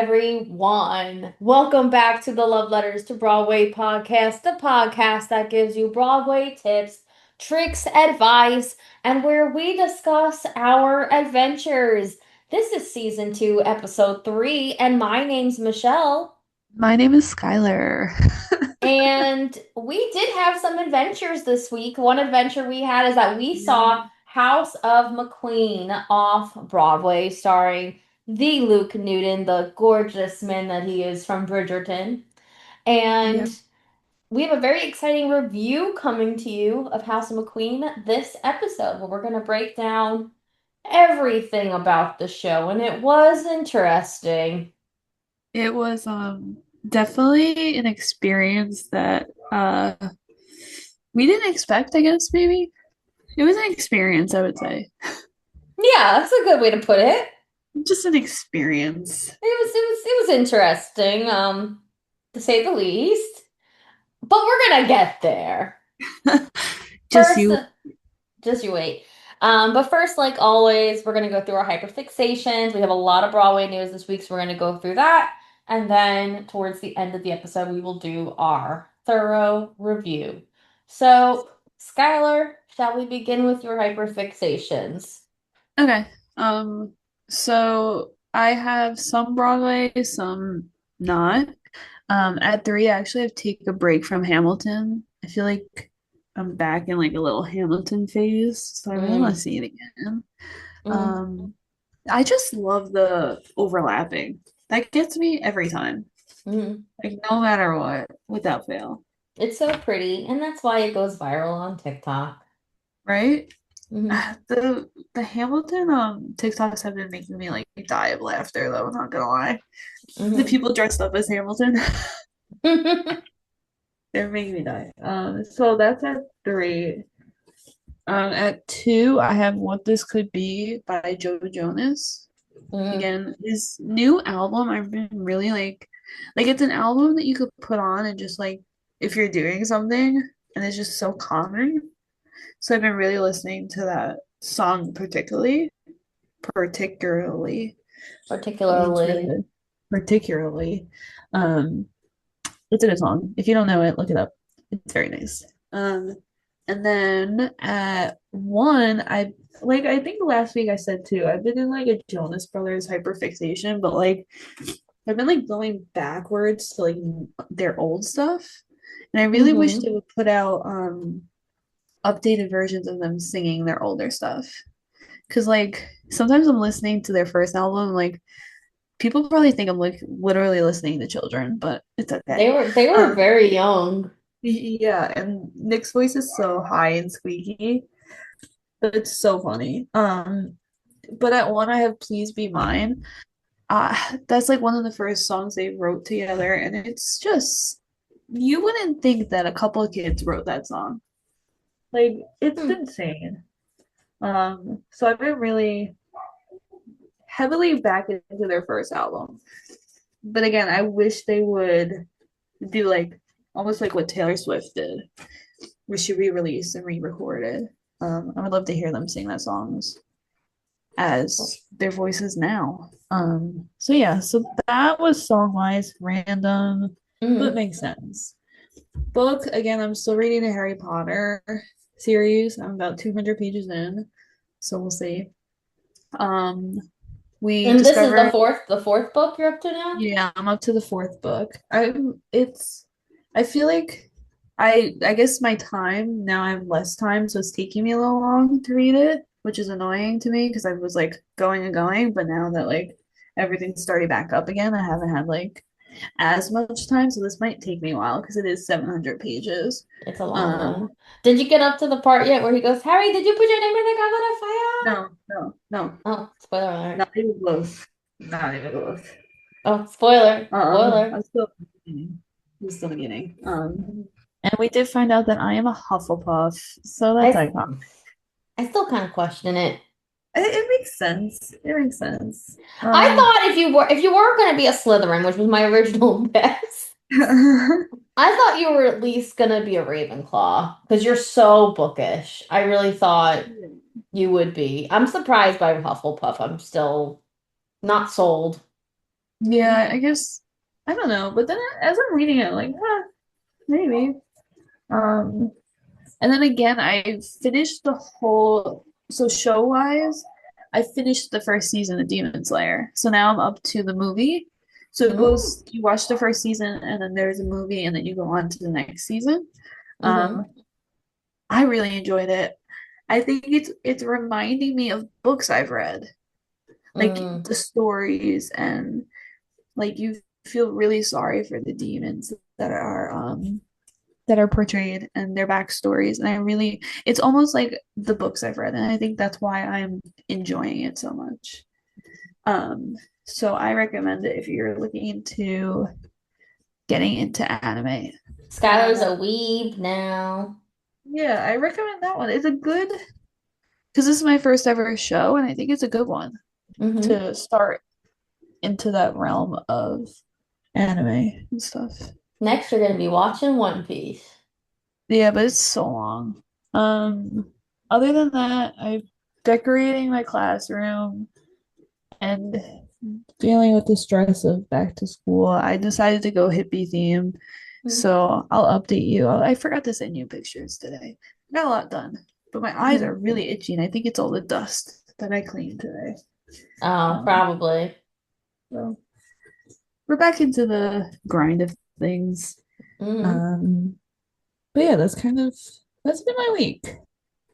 everyone. Welcome back to the Love Letters to Broadway podcast, the podcast that gives you Broadway tips, tricks, advice, and where we discuss our adventures. This is season 2, episode 3, and my name's Michelle. My name is Skylar. And we did have some adventures this week. One adventure we had is that we Yeah. saw House of McQueen off Broadway, starring the Luke Newton, the gorgeous man that he is from Bridgerton. Yeah. And we have a very exciting review coming to you of House of McQueen this episode, where we're going to break down everything about the show. And it was interesting. It was definitely an experience that we didn't expect, I guess maybe. It was an experience, I would say. Yeah, that's a good way to put it. Just an experience. It was interesting, to say the least. But we're gonna get there. Just First, you. just you wait. But first, like always, we're gonna go through our hyperfixations. We have a lot of Broadway news this week, so we're gonna go through that. And then towards the end of the episode, we will do our thorough review. So, Skylar, shall we begin with your hyperfixations? Okay. Um, so I have some Broadway, some not. At 3, I actually have to take a break from Hamilton. I feel like I'm back in like a little Hamilton phase, so I really want to Mm, see it again. mm. Um, I just love the overlapping. That gets me every time. Mm. Like no matter what, without fail. It's so pretty, and that's why it goes viral on TikTok. Right? Hmm. The Hamilton TikToks have been making me like die of laughter though, I'm not gonna lie. The Hmm. people dressed up as Hamilton, they're making me die. So that's at 3. At 2, I have What This Could Be by Joe Jonas. Hmm. Again, his new album, I've been really like it's an album that you could put on and just like if you're doing something and it's just so calming. So I've been really listening to that song particularly. It's really Particularly. good. Particularly. Um, it's a good song. If you don't know it, look it up. It's very nice. And then at 1, I think last week I said too, I've been in like a Jonas Brothers hyperfixation, but like I've been like going backwards to like their old stuff. And I really wish they Hmm. would put out updated versions of them singing their older stuff. Cause like sometimes I'm listening to their first album, like people probably think I'm like literally listening to children, but it's okay. They were Um, very young. yeah, and Nick's voice is so high and squeaky, but it's so funny. But at 1 I have Please Be Mine. That's like one of the first songs they wrote together, and it's just you wouldn't think that a couple of kids wrote that song. Like it's Hmm. insane. So I've been really heavily back into their first album. But again, I wish they would do like almost like what Taylor Swift did, where she re-released and re-recorded. I would love to hear them sing that songs as their voices now. So yeah, so that was song wise random, but Hmm. makes sense. Book again, I'm still reading the Harry Potter series. I'm about 200 pages in, so we'll see. Um, we And this is discovered, the fourth book you're up to now? yeah, I'm up to the 4th book. I feel like I guess my time now I have less time, so it's taking me a little long to read it, which is annoying to me because I was like going and going, but now that like everything's starting back up again, I haven't had like as much time, so this might take me a while because it is 700 pages. It's a long Um, one. Did you get up to the part yet where he goes, Harry, did you put your name in the goblet of fire? no, no, no, Oh, spoiler alert. not even close. Not even close. Oh, spoiler. Spoiler. I'm still beginning. I'm still beginning. And we did find out that I am a Hufflepuff, so that's I iconic. I still kind of question it. It makes sense. It makes sense. I thought if you were going to be a Slytherin, which was my original guess, I thought you were at least going to be a Ravenclaw because you're so bookish. I really thought you would be. I'm surprised by Hufflepuff. I'm still not sold. Yeah, I guess I don't know. But then as I'm reading it, like, maybe. Um, and then again, I finished the whole. So show wise, I finished the first season of Demon Slayer. So now I'm up to the movie. So it Mm-hmm. goes. You watch the first season, and then there's a movie, and then you go on to the next season. Mm-hmm. Um, I really enjoyed it. I think it's reminding me of books I've read, like Mm. the stories, and like you feel really sorry for the demons that are portrayed and their backstories. And I really, it's almost like the books I've read, and I think that's why I'm enjoying it so much. Um, so I recommend it if you're looking into getting into anime. Skylar's a weeb now. Yeah, I recommend that one. It's a good because this is my first ever show, and I think it's a good one Mm-hmm. to start into that realm of anime and stuff. Next, you're gonna be watching One Piece. Yeah, but it's so long. Other than that, I'm decorating my classroom and dealing with the stress of back to school. I decided to go hippie theme, so I'll update you. I forgot to send you pictures today. Got a lot done, but my eyes Mm-hmm. are really itchy, and I think it's all the dust that I cleaned today. Oh, Um, probably. so we're back into the grind of things. Mm-hmm. Um, but yeah, that's been my week.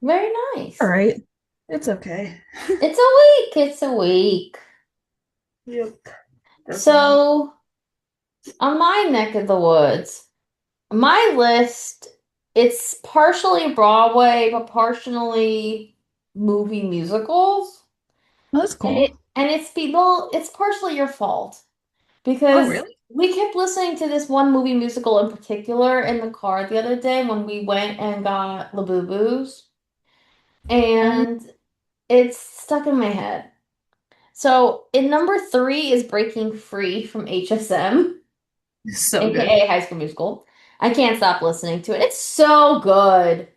Very All nice. right. It's okay. It's a week. It's a week. Yep, definitely. So, on my neck of the woods, my list, it's partially Broadway, but partially movie musicals. Oh, that's And cool. it's partially your fault Oh, because really? we kept listening to this one movie musical in particular in the car the other day when we went and got Labubu's, Mm, and it's stuck in my head. So, in number three is Breaking Free from HSM, so good. aka High School Musical. I can't stop listening to it. It's so good.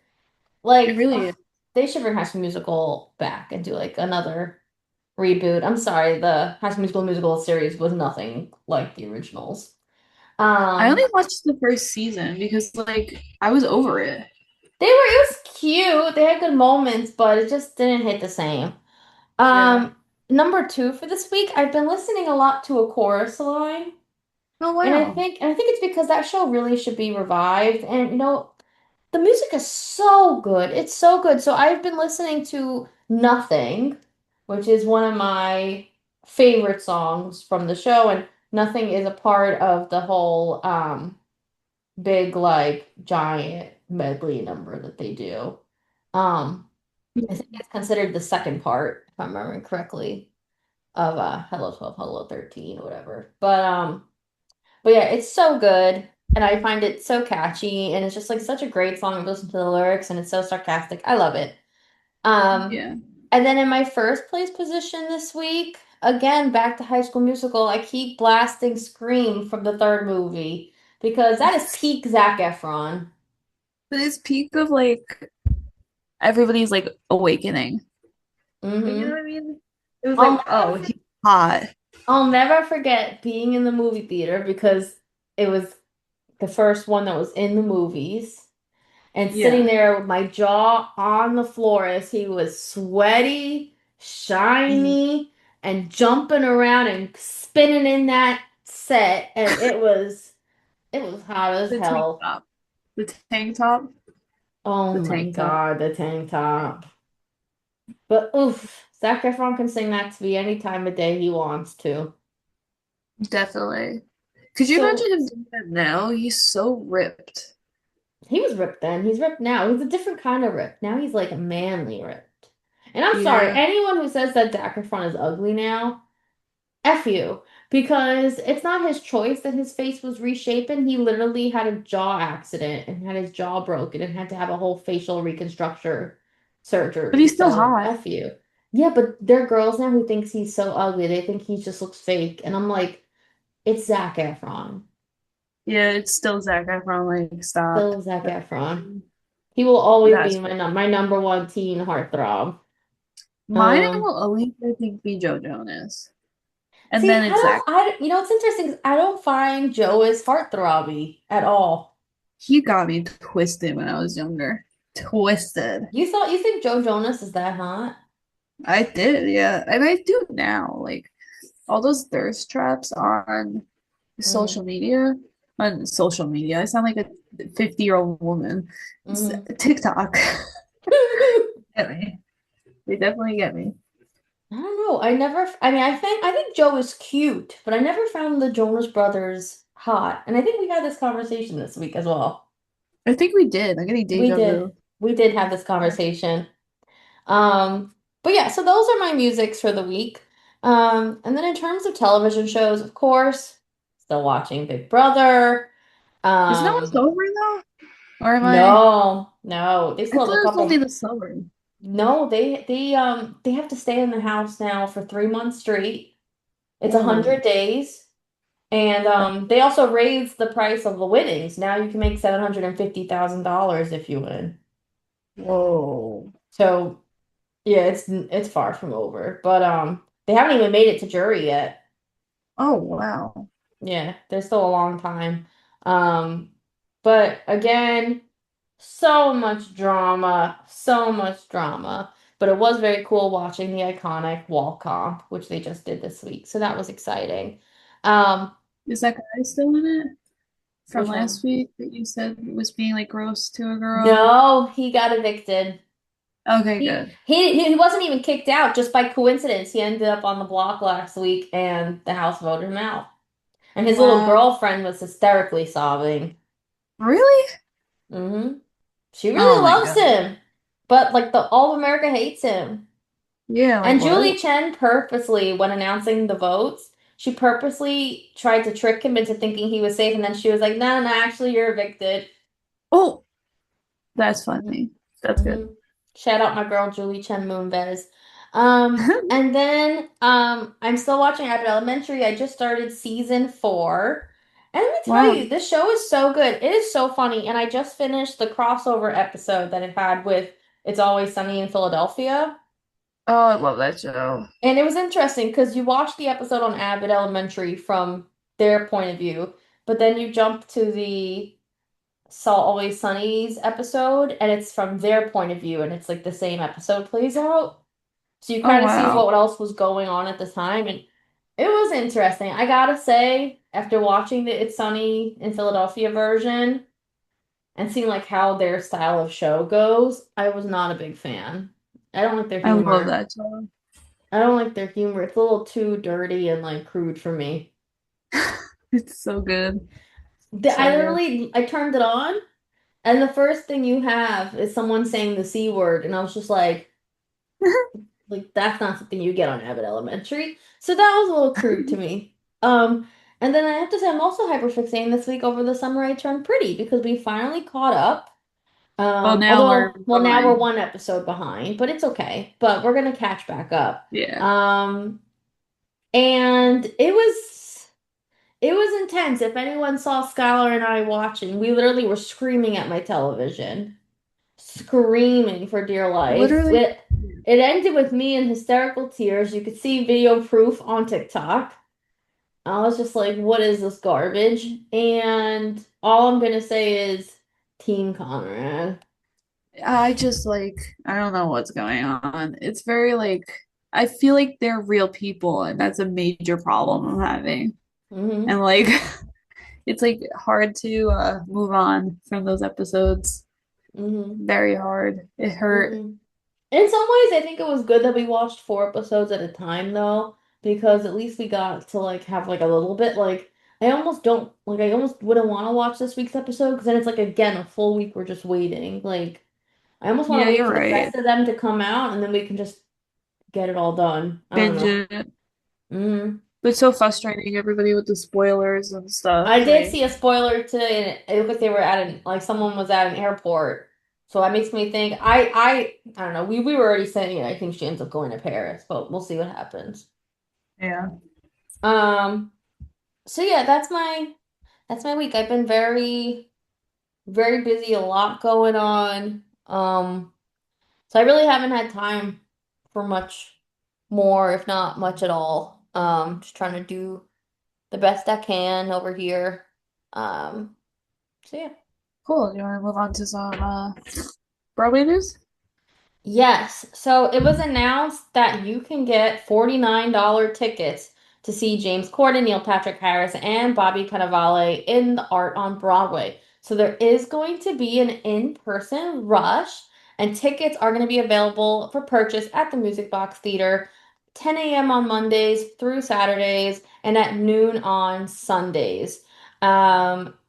It Like, really ugh, is. they should bring High School Musical back and do like another reboot. I'm sorry, the High School Musical series was nothing like the originals. I Um, only watched the first season because, like, I was over it. it was cute. They had good moments, but it just didn't hit the same. Yeah. Um, number two for this week, I've been listening a lot to A Chorus Line. Oh, And wow. I think it's because that show really should be revived. And the music is so good. It's so good. So I've been listening to Nothing, which is one of my favorite songs from the show, and Nothing is a part of the whole big like giant medley number that they do. Um I think it's considered the second part, if I'm remembering correctly, of Hello 12, Hello 13, or whatever. But yeah, it's so good, and I find it so catchy, and it's just like such a great song. I've listened to the lyrics, and it's so sarcastic. I love it. Um, Yeah. and then in my first place position this week, again, back to High School Musical, I keep blasting Scream from the third movie because that is peak Zac Efron. But it's peak of like everybody's like awakening. Like, you know what hmm I mean? It was I'll like, never, oh, he's hot. I'll never forget being in the movie theater because it was the first one that was in the movies. And sitting Yeah. there with my jaw on the floor as he was sweaty, Mm. shiny, and jumping around and spinning in that set, and it was hot as The tank hell. top. The tank top. Oh The my tank top. God, the tank top. But oof, Zac Efron can sing that to me any time of day he wants to. Definitely. Could you So imagine him doing that now? He's so ripped. he was ripped then. He's ripped now. He's a different kind of ripped. Now he's like manly ripped. And I'm sorry, Yeah. anyone who says that Zac Efron is ugly now, F you. Because it's not his choice that his face was reshapen. He literally had a jaw accident and had his jaw broken and had to have a whole facial reconstruction But surgery. he's still So hot. F you. Yeah, but there are girls now who thinks he's so ugly. They think he just looks fake. And I'm like, it's Zac Efron. Yeah, it's still Zac Efron. Like, stop. Still Zac Efron. He will always be That's my number one teen heartthrob. mine Um, will always, I think, be Joe Jonas. And See, then it's Zach. you know, it's interesting 'cause I don't find Joe as heartthrobby at all. He got me twisted when I was younger. Twisted. You think Joe Jonas is that hot? I did, yeah. And I do now. Like all those thirst traps Mm, on social media. I sound like a 50-year-old woman. hmm TikTok. Get me. They definitely get me. I don't know. I mean, I think Joe is cute, but I never found the Jonas Brothers hot. And I think we had this conversation this week as well. I think we did. I'm getting We deja did. vu. We did have this conversation. But yeah, so those are my musics for the week. And then in terms of television shows, of course, still watching Big Brother. Isn't that what's Um, over though? Or am I? no, they I still thought have a it was only couple. the summer. No, they have to stay in the house now for 3 months straight. It's a Oh, hundred days. And they also raised the price of the winnings. Now you can make $750,000 if you win. whoa. So yeah, it's far from over. But they haven't even made it to jury yet. Oh, wow. Yeah, there's still a long time. Um, but again, so much drama, so much drama. But it was very cool watching the iconic wall comp, which they just did this week. So that was exciting. Um, Is that guy still in it from which one? last week that you said was being like gross to a girl? No, he got evicted. Okay, good. He wasn't even kicked out. Just by coincidence, he ended up on the block last week, and the house voted him out. And his little Wow. girlfriend was hysterically sobbing. Really? hmm She Oh really my loves God. him, but like the all of America hates him. Yeah, like And Julie what? Chen purposely, when announcing the votes, she purposely tried to trick him into thinking he was safe, and then she was like, "No, no, no, actually, you're evicted." Oh, that's hmm funny. That's hmm good. Shout out my girl Julie Chen Moonves. And then I'm still watching Abbott Elementary. I just started season 4. And let me tell Wow. you, this show is so good. It is so funny. And I just finished the crossover episode that it had with It's Always Sunny in Philadelphia. Oh, I love that show. And it was interesting because you watch the episode on Abbott Elementary from their point of view, but then you jump to the Saw Always Sunny's episode, and it's from their point of view, and it's like the same episode plays out. So you Oh, kind of see wow. what else was going on at the time, and it was interesting. I gotta say, after watching the It's Sunny in Philadelphia version and seeing like how their style of show goes, I was not a big fan. I don't like their I love humor. that show. I don't like their humor. It's a little too dirty and like crude for me. It's so good. So good. I turned it on, and the first thing you have is someone saying the C word, and I was just like that's not something you get on Abbott Elementary. So that was a little crude to me. And then I have to say I'm also hyperfixating this week over the summer I turned pretty because we finally caught up. Well, now we're Well, now we're behind. one episode behind, but it's okay. But we're gonna catch back up. Yeah. Um, and it was intense. If anyone saw Skylar and I watching, we literally were screaming at my television, screaming for dear life. Literally. It ended with me in hysterical tears. You could see video proof on TikTok. I was just like, what is this garbage? And all I'm gonna say is Team Conrad. I just like, I don't know what's going on. It's very like, I feel like they're real people, and that's a major problem I'm having. hmm And like, it's like hard to move on from those episodes. hmm Very hard. It hurt. hmm In some ways, I think it was good that we watched 4 episodes at a time, though, because at least we got to like have like a little bit. Like, I almost don't like. I almost wouldn't want to watch this week's episode because then it's like again a full week we're just waiting. Like, I almost want Yeah, to wait you're for the right. rest of them to come out and then we can just get it all done. I don't Binge know. it. hmm But it's so frustrating, everybody with the spoilers and stuff. I did Like, see a spoiler today, and it looked like they were at an like someone was at an airport. So that makes me think. I don't know. We were already saying I think she ends up going to Paris, but we'll see what happens. yeah. Um. So yeah, that's my week. I've been very busy. A lot going on. So I really haven't had time for much more, if not much at all. Just trying to do the best I can over here. Um, so yeah. Cool. Do you want to move on to some Broadway news? Yes. So it was announced that you can get $49 tickets to see James Corden, Neil Patrick Harris, and Bobby Cannavale in the art on Broadway. So there is going to be an in-person rush, and tickets are going to be available for purchase at the Music Box Theater 10 a.m. on Mondays through Saturdays and at noon on Sundays.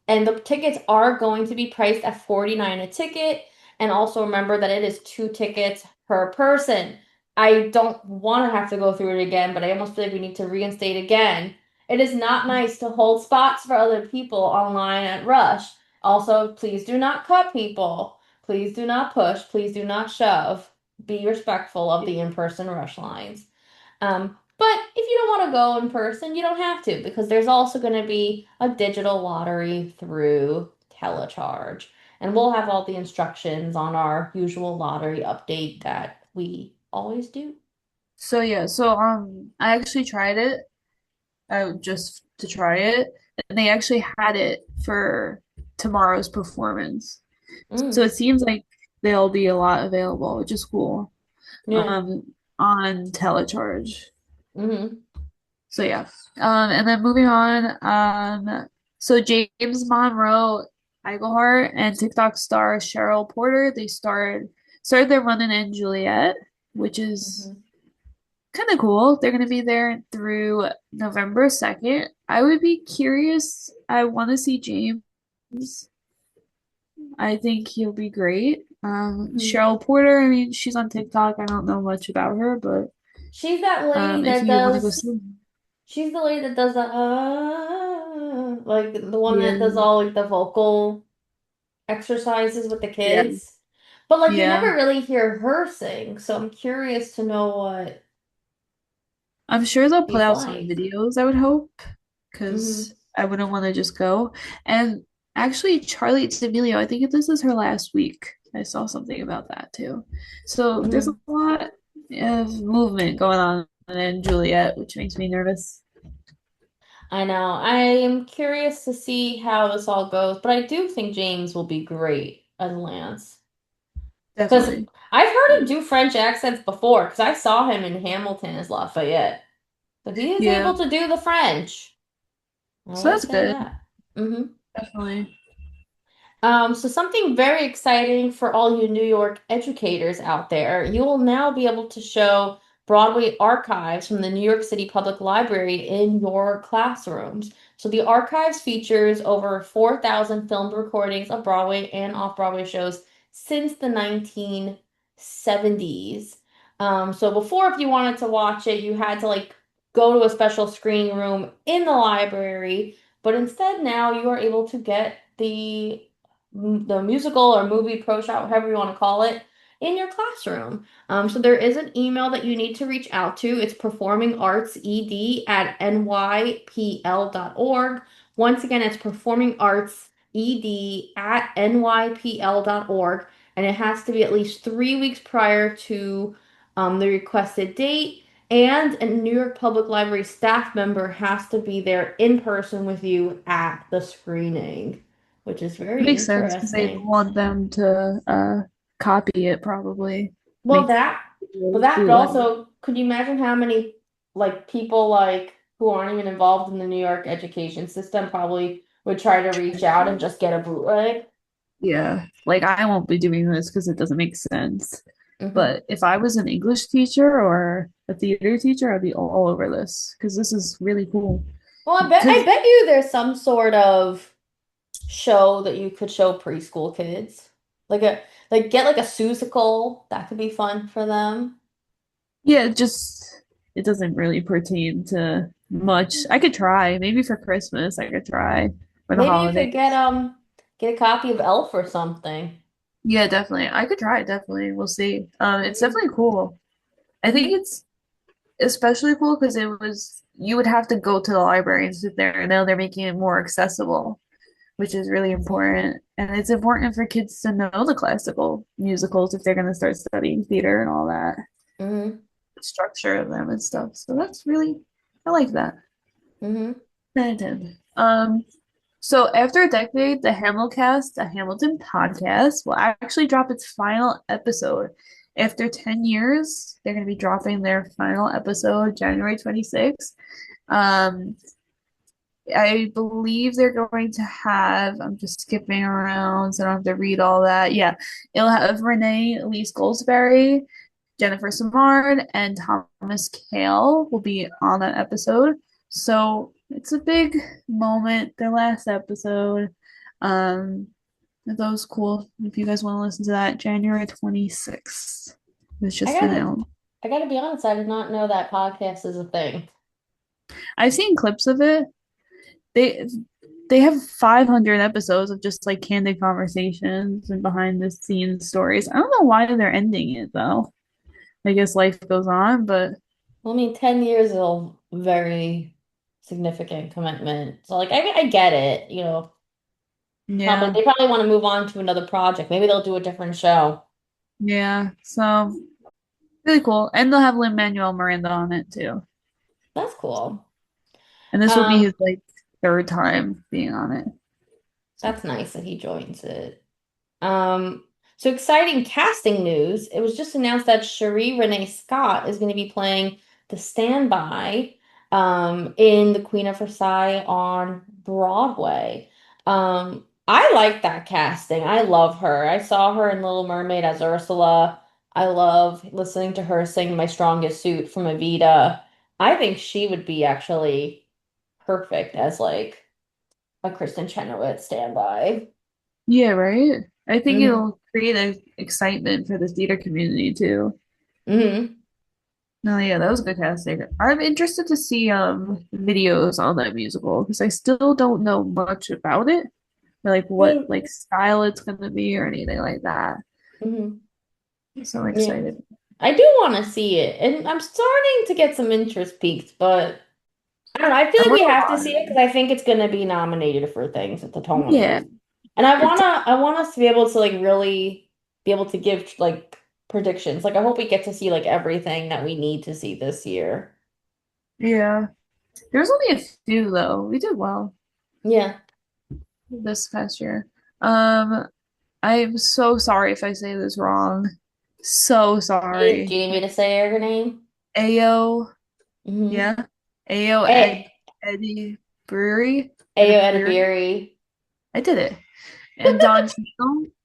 And the tickets are going to be priced at 49 a ticket. And also remember that it is 2 tickets per person. I don't want to have to go through it again, but I almost feel like we need to reinstate again. It is not nice to hold spots for other people online at Rush. Also, please do not cut people. Please do not push. Please do not shove. Be respectful of the in-person Rush lines. But if you don't want to go in person, you don't have to because there's also going to be a digital lottery through Telecharge. And we'll have all the instructions on our usual lottery update that we always do. So yeah, I actually tried it just to try it, and they actually had it for tomorrow's performance. So Mm, it seems like there'll be a lot available, which is cool. yeah. Um, on Telecharge. Hmm. So yeah. And then moving on, so James Monroe Iglehart and TikTok star Cheryl Porter, they started their run in Juliet, which is Hmm. kind of cool. They're gonna be there through November 2nd. I would be curious. I want to see James. I think he'll be great. Hmm. Cheryl Porter, I mean, she's on TikTok. I don't know much about her, but She's that lady if that you want to go does, see, she's the lady that does the, like the one that does yeah, all like the vocal exercises with the yeah, kids. But like you yeah. never really hear her sing, so I'm curious to know what I'm sure they'll put she's out some like. videos, I would hope, Hmm. because I wouldn't want to just go. And actually, Charlie D'Amelio, I think this is her last week. I saw something about that too. So there's a Hmm. lot of movement going on in Juliet, which makes me nervous. I know. I am curious to see how this all goes, but I do think James will be great as Lance. Because Definitely. I've heard him do French accents before, because I saw him in Hamilton as Lafayette. So he is Yeah. able to do the French. I So will that's say good. that. Hmm. Definitely. So something very exciting for all you New York educators out there. You will now be able to show Broadway archives from the New York City Public Library in your classrooms. So the archives features over 4,000 filmed recordings of Broadway and off-Broadway shows since the 1970s. So before, if you wanted to watch it, you had to like go to a special screening room in the library, but instead now you are able to get the musical or movie pro shop, whatever you want to call it, in your classroom. So there is an email that you need to reach out to. It's performingartsed@nypl.org. Once again, it's performingartsed@nypl.org, and it has to be at least 3 weeks prior to the requested date. And a New York Public Library staff member has to be there in person with you at the screening, which is It very makes sense because they interesting. want them to copy it probably. Well, Make that, but videos, that bootleg. also, could you imagine how many like people like who aren't even involved in the New York education system probably would try to reach out and just get a bootleg? Yeah. Like I won't be doing this because it doesn't make sense. Hmm. But if I was an English teacher or a theater teacher, I'd be all over this because this is really cool. Well, I Because bet you there's some sort of show that you could show preschool kids. Like a like get like a Seussical. That could be fun for them. yeah, it doesn't really pertain to much. I could try. Maybe for Christmas I could try for the Maybe you could holidays. get a copy of Elf or something. Yeah, definitely. I could try, definitely. We'll see. It's Hmm. definitely cool. I think it's especially cool because it was you would have to go to the library and sit there, and now they're making it more accessible, which is really important. And it's important for kids to know the classical musicals if they're going to start studying theater and all that, Hmm. the structure of them and stuff. So that's really, I like that. Hmm. 10/10. So after a decade, the Hamilcast, a Hamilton podcast, will actually drop its final episode. After 10 years, they're going to be dropping their final episode January 26th. Um, I believe they're going to have, I'm just skipping around, so I don't have to read all that. Yeah, it'll have Renee Elise Goldsberry, Jennifer Samard, and Thomas Kail will be on that episode. So it's a big moment, their last episode. Um, that was cool. If you guys want to listen to that, January 26th. It's I just gotta, announced. I gotta be honest, I did not know that podcast is a thing. I've seen clips of it. They they have 500 episodes of just like candid conversations and behind the scenes stories. I don't know why they're ending it though. I guess life goes on, but Well, I mean, 10 years is a very significant commitment. So, like, I get it, probably yeah. they probably want to move on to another project. Maybe they'll do a different show. Yeah. So really cool. And they'll have Lin-Manuel Miranda on it too. That's cool. And this will be Um, his like third time being on it. So that's nice that he joins it. Um, so exciting casting news. It was just announced that Cherie Renee Scott is going to be playing the standby in The Queen of Versailles on Broadway. I like that casting. I love her. I saw her in Little Mermaid as Ursula. I love listening to her sing My Strongest Suit from Evita. I think she would be actually perfect as like a Kristen Chenoweth standby. yeah, right? I think Hmm. it'll create a excitement for the theater community too. Hmm. No, yeah, that was good casting. I'm interested to see videos on that musical because I still don't know much about it, or, like what like style it's gonna be or anything like that. Hmm. So I'm Yeah, excited. I do want to see it, and I'm starting to get some interest peaked, but I don't know. I feel I'm like gonna we have to watch. see it because I think it's going to be nominated for things at the Yeah, Tonys, and it, I want us to be able to like really be able to give like predictions. Like I hope we get to see like everything that we need to see this year. yeah. There's only a few though. We did well Yeah. this past year. Um, I'm so sorry if I say this wrong. So Do you sorry. need me to say her name? Ayo, Mm-hmm. yeah. Ayo A Eddie Brewery. Ayo Brewery. Edebiri. I did it. And Don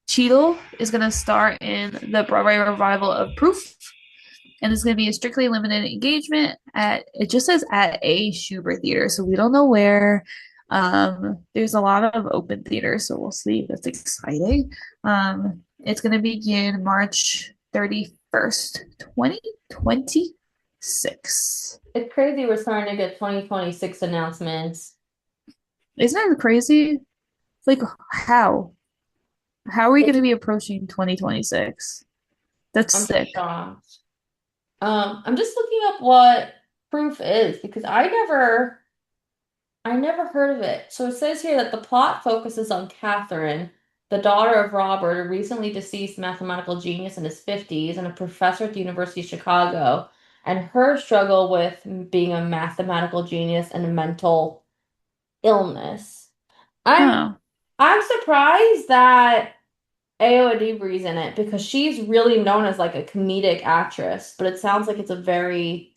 Cheadle is gonna star in the Broadway revival of Proof. And it's gonna be a strictly limited engagement at it just says at a Schubert theater, so we don't know where. There's a lot of open theaters, so we'll see. That's exciting. It's gonna begin March 31st, 2026. It's crazy we're starting to get 2026 announcements. Isn't that crazy? Like how? How are we It's gonna be approaching 2026? That's I'm sick. shocked. I'm just looking up what proof is because I never heard of it. So it says here that the plot focuses on Catherine, the daughter of Robert, a recently deceased mathematical genius in his 50s and a professor at the University of Chicago, and her struggle with being a mathematical genius and a mental illness. I'm Oh, I'm surprised that Ayo Edebiri's in it because she's really known as like a comedic actress, but it sounds like it's a very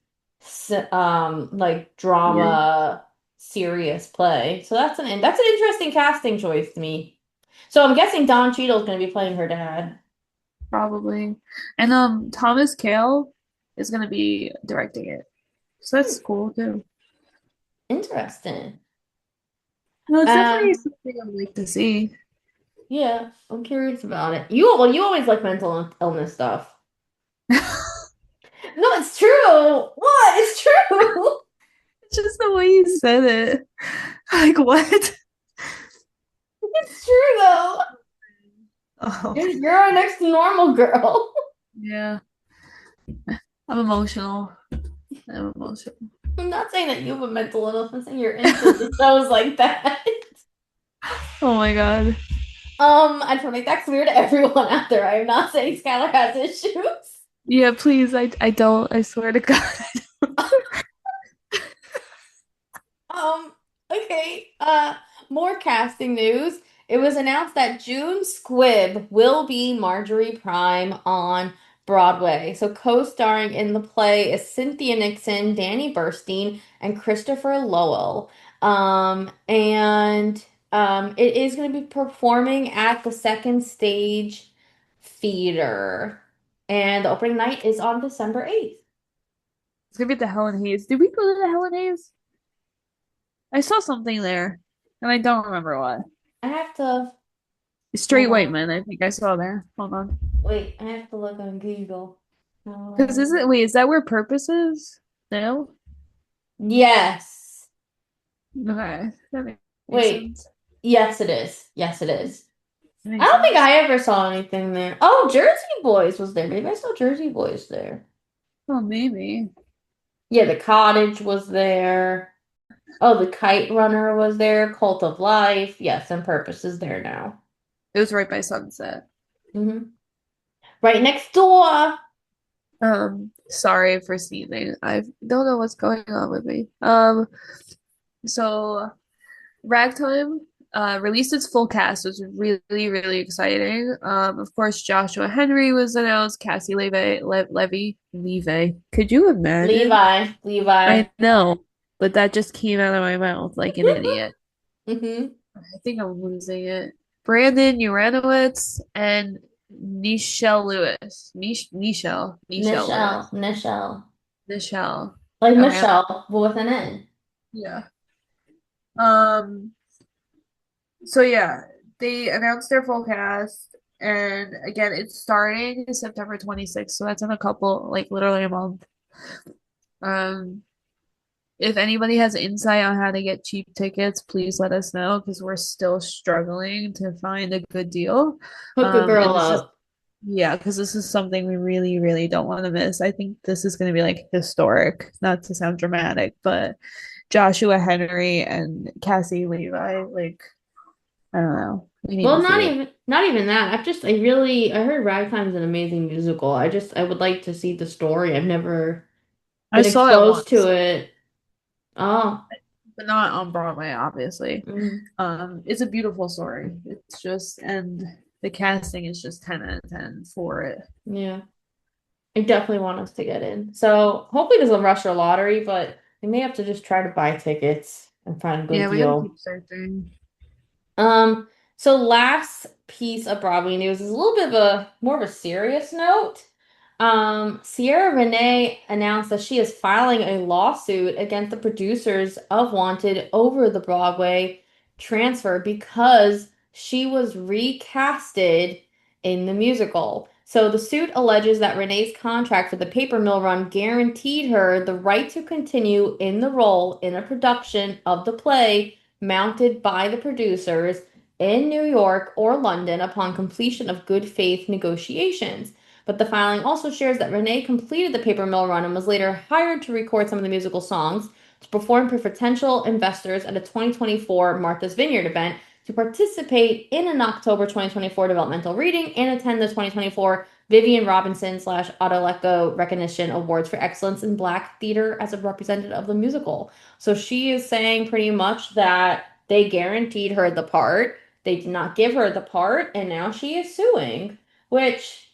like yeah, drama serious play. So that's an interesting casting choice to me. So I'm guessing Don Cheadle's going to be playing her dad. probably. And Thomas Kail is gonna be directing it. So Hmm, that's cool too. interesting. No, it's definitely Um, something I'd like to see. yeah, I'm curious about it. You always like mental illness stuff. No, it's true. What? It's true. Just the way you said it. Like what? It's true though. Oh, You're our next normal girl. yeah. I'm emotional. I'm emotional. I'm not saying that you have a mental illness. I'm saying you're into the shows like that. Oh my God. I just want to make that clear to everyone out there. I am not saying Skylar has issues. Yeah, please. I don't. I swear to God. Um, okay, more casting news. It was announced that June Squibb will be Marjorie Prime on Broadway. So co-starring in the play is Cynthia Nixon, Danny Burstein, and Christopher Lowell. And it is going to be performing at the Second Stage Theater. And the opening night is on December 8th. It's gonna be at the Helen Hayes. Did we go to the Helen Hayes? I saw something there, and I don't remember what. I have to Straight hold White on. Men, I think I saw there. Hold on. Wait, I have to look on Google. Because wait, is that where Purpose is? No? Yes. Okay. Makes Wait. sense. Yes, it is. Yes, it is. That I makes don't think sense. I ever saw anything there. Oh, Jersey Boys was there. Maybe I saw Jersey Boys there. Oh, maybe. Yeah, The Cottage was there. Oh, The Kite Runner was there. Cult of Life. Yes, and Purpose is there now. It was right by Sunset. Right next door. Sorry for sneezing. I don't know what's going on with me. So Ragtime released its full cast. It was really, really exciting. Of course, Joshua Henry was announced, Cassie Levy. Could you imagine? Levi. Levi. I know, but that just came out of my mouth like an idiot. hmm I think I'm losing it. Brandon Uranowitz and Nichelle Lewis. Nichelle Nichelle. Lewis. Nichelle. Nichelle. Like Okay. Michelle, but with an N. Yeah. Um, so yeah, they announced their full cast, and again, it's starting September 26th, so that's in a couple, like literally a month. Um, if anybody has insight on how to get cheap tickets, please let us know because we're still struggling to find a good deal. Hook a And girl this is up. yeah, because this is something we really, really don't want to miss. I think this is going to be like historic, not to sound dramatic, but Joshua Henry and Cassie Levi, like I don't know. We need Well, to see it. not even that. I heard Ragtime's an amazing musical. I would like to see the story. I've never I been saw it exposed to once, it. Oh, but not on Broadway, obviously. mm, It's a beautiful story. It's just and the casting is just 10 out of 10 for it. yeah. I definitely want us to get in. So hopefully there's a rush or lottery, but we may have to just try to buy tickets and find a good Yeah, we gotta deal. keep searching. Um, so last piece of Broadway news is a little bit of a more of a serious note. Sierra Renee announced that she is filing a lawsuit against the producers of Wanted over the Broadway transfer because she was recasted in the musical. So the suit alleges that Renee's contract for the paper mill run guaranteed her the right to continue in the role in a production of the play mounted by the producers in New York or London upon completion of good faith negotiations. But the filing also shares that Renee completed the paper mill run and was later hired to record some of the musical songs to perform for potential investors at a 2024 Martha's Vineyard event, to participate in an October 2024 developmental reading, and attend the 2024 Vivian Robinson slash Adeleko Recognition Awards for Excellence in Black Theater as a representative of the musical. So she is saying pretty much that they guaranteed her the part, they did not give her the part, and now she is suing, which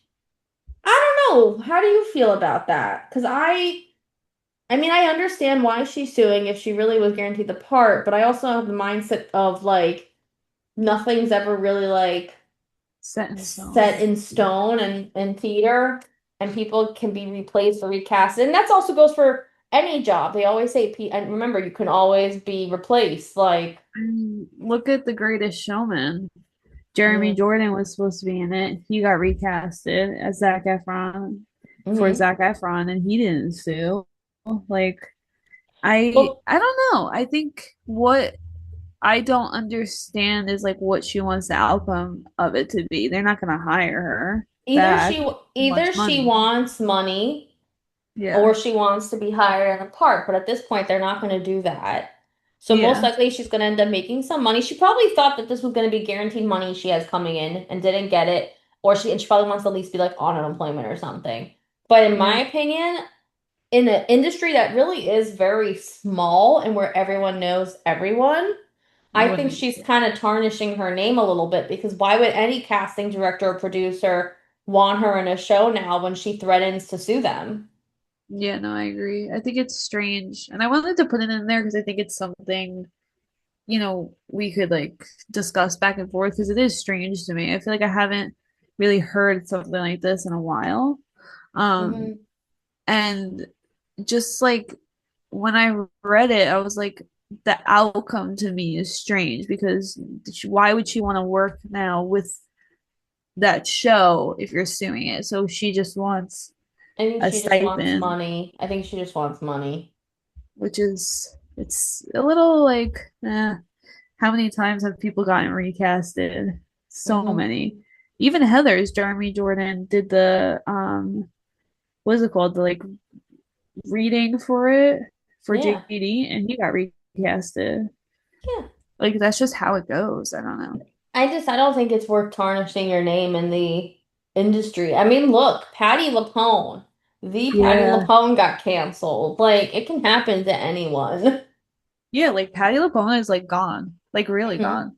I don't know. How do you feel about that? Because I mean, I understand why she's suing if she really was guaranteed the part, but I also have the mindset of like nothing's ever really like Set in set stone. in stone and in theater, and people can be replaced or recast. And that also goes for any job. They always say, and remember, you can always be replaced. Like, Look at The Greatest Showman. Jeremy mm, Jordan was supposed to be in it. He got recasted as Zac Efron for hmm Zac Efron, and he didn't sue. Like, I Well, I don't know. I think what I don't understand is like what she wants the outcome of it to be. They're not gonna hire her back. Too much either she money. wants money Yeah. or she wants to be hired in a park. But at this point, they're not going to do that. So most Yeah. likely she's going to end up making some money. She probably thought that this was going to be guaranteed money she has coming in and didn't get it. Or she probably wants to at least be like on unemployment or something. But in Yeah. my opinion, in an industry that really is very small and where everyone knows everyone, I think Wouldn't. she's kind of tarnishing her name a little bit because why would any casting director or producer want her in a show now when she threatens to sue them? Yeah, no, I agree. I think it's strange. And I wanted to put it in there because I think it's something, we could like discuss back and forth because it is strange to me. I feel like I haven't really heard something like this in a while. Um, Hmm. and just like when I read it, I was like, the outcome to me is strange because why would she want to work now with that show if you're suing it? So she just wants I think a she just wants stipend, money. I think she just wants money. which is it's a little like, how many times have people gotten recasted? So Hmm. many. Even Heather's Jeremy Jordan did the what is it called? The like reading for it for Yeah. JD and he got recasted. Yeah. Like that's just how it goes. I don't know. I don't think it's worth tarnishing your name in the industry. I mean, look, Patty LuPone. The Patty Yeah. LuPone got canceled. Like, it can happen to anyone. Yeah, like Patty LuPone is like gone. Like really Hmm. gone.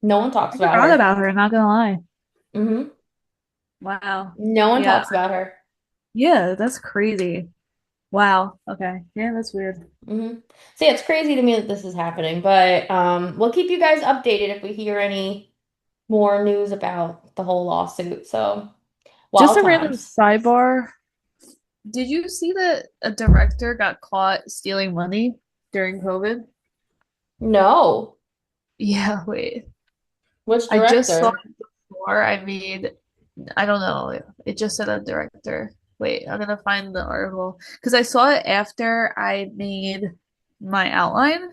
No one I talks about forgot her. about her, not gonna lie. Hmm. Wow. No one Yeah. talks about her. Yeah, that's crazy. Wow. Okay. Yeah, that's weird. Hmm. So yeah, it's crazy to me that this is happening, but we'll keep you guys updated if we hear any more news about the whole lawsuit. So, Just wild a random times. sidebar. Did you see that a director got caught stealing money during COVID? No. Yeah, wait. Which I just saw director? it before. I don't know. It just said a director. Wait, I'm gonna find the article because I saw it after I made my outline.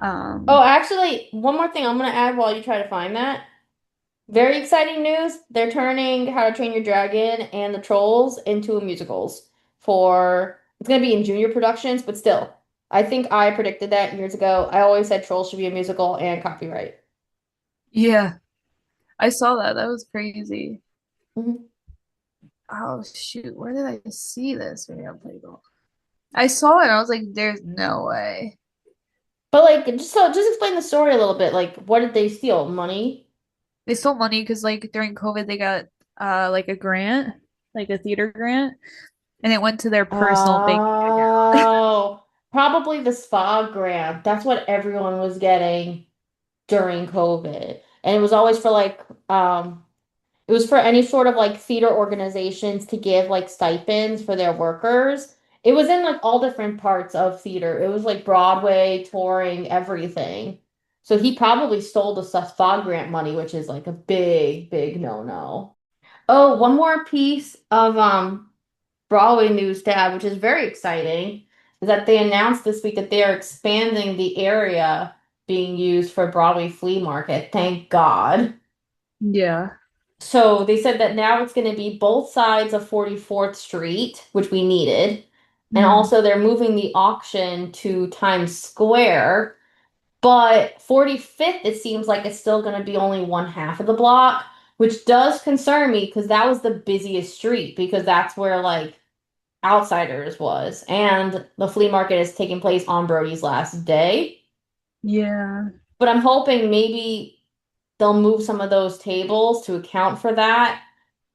Oh, Um, actually, one more thing I'm gonna add while you try to find that. Very exciting news. They're turning How to Train Your Dragon and the Trolls into musicals it's gonna be in junior productions, but still. I think I predicted that years ago. I always said Trolls should be a musical and copyright. yeah, I saw that. That was crazy. Mhm. Oh shoot, where did I see this video playable? I saw it and I was like, there's no way. But like just explain the story a little bit. Like what did they steal? Money? They stole money because like during COVID they got like a grant, like a theater grant, and it went to their personal bank account. Oh, probably the spa grant. That's what everyone was getting during COVID. And it was always for it was for any sort of like theater organizations to give like stipends for their workers. It was in like all different parts of theater. It was like Broadway, touring, everything. So he probably stole the SFA grant money, which is like a big, big no-no. Oh, one more piece of Broadway news to add, which is very exciting, is that they announced this week that they are expanding the area being used for Broadway flea market. Thank God. Yeah. So they said that now it's going to be both sides of 44th Street, which we needed. And Mm. also they're moving the auction to Times Square. But 45th, it seems like it's still going to be only one half of the block, which does concern me because that was the busiest street because that's where like Outsiders was. And the flea market is taking place on Brody's last day. Yeah. But I'm hoping maybe they'll move some of those tables to account for that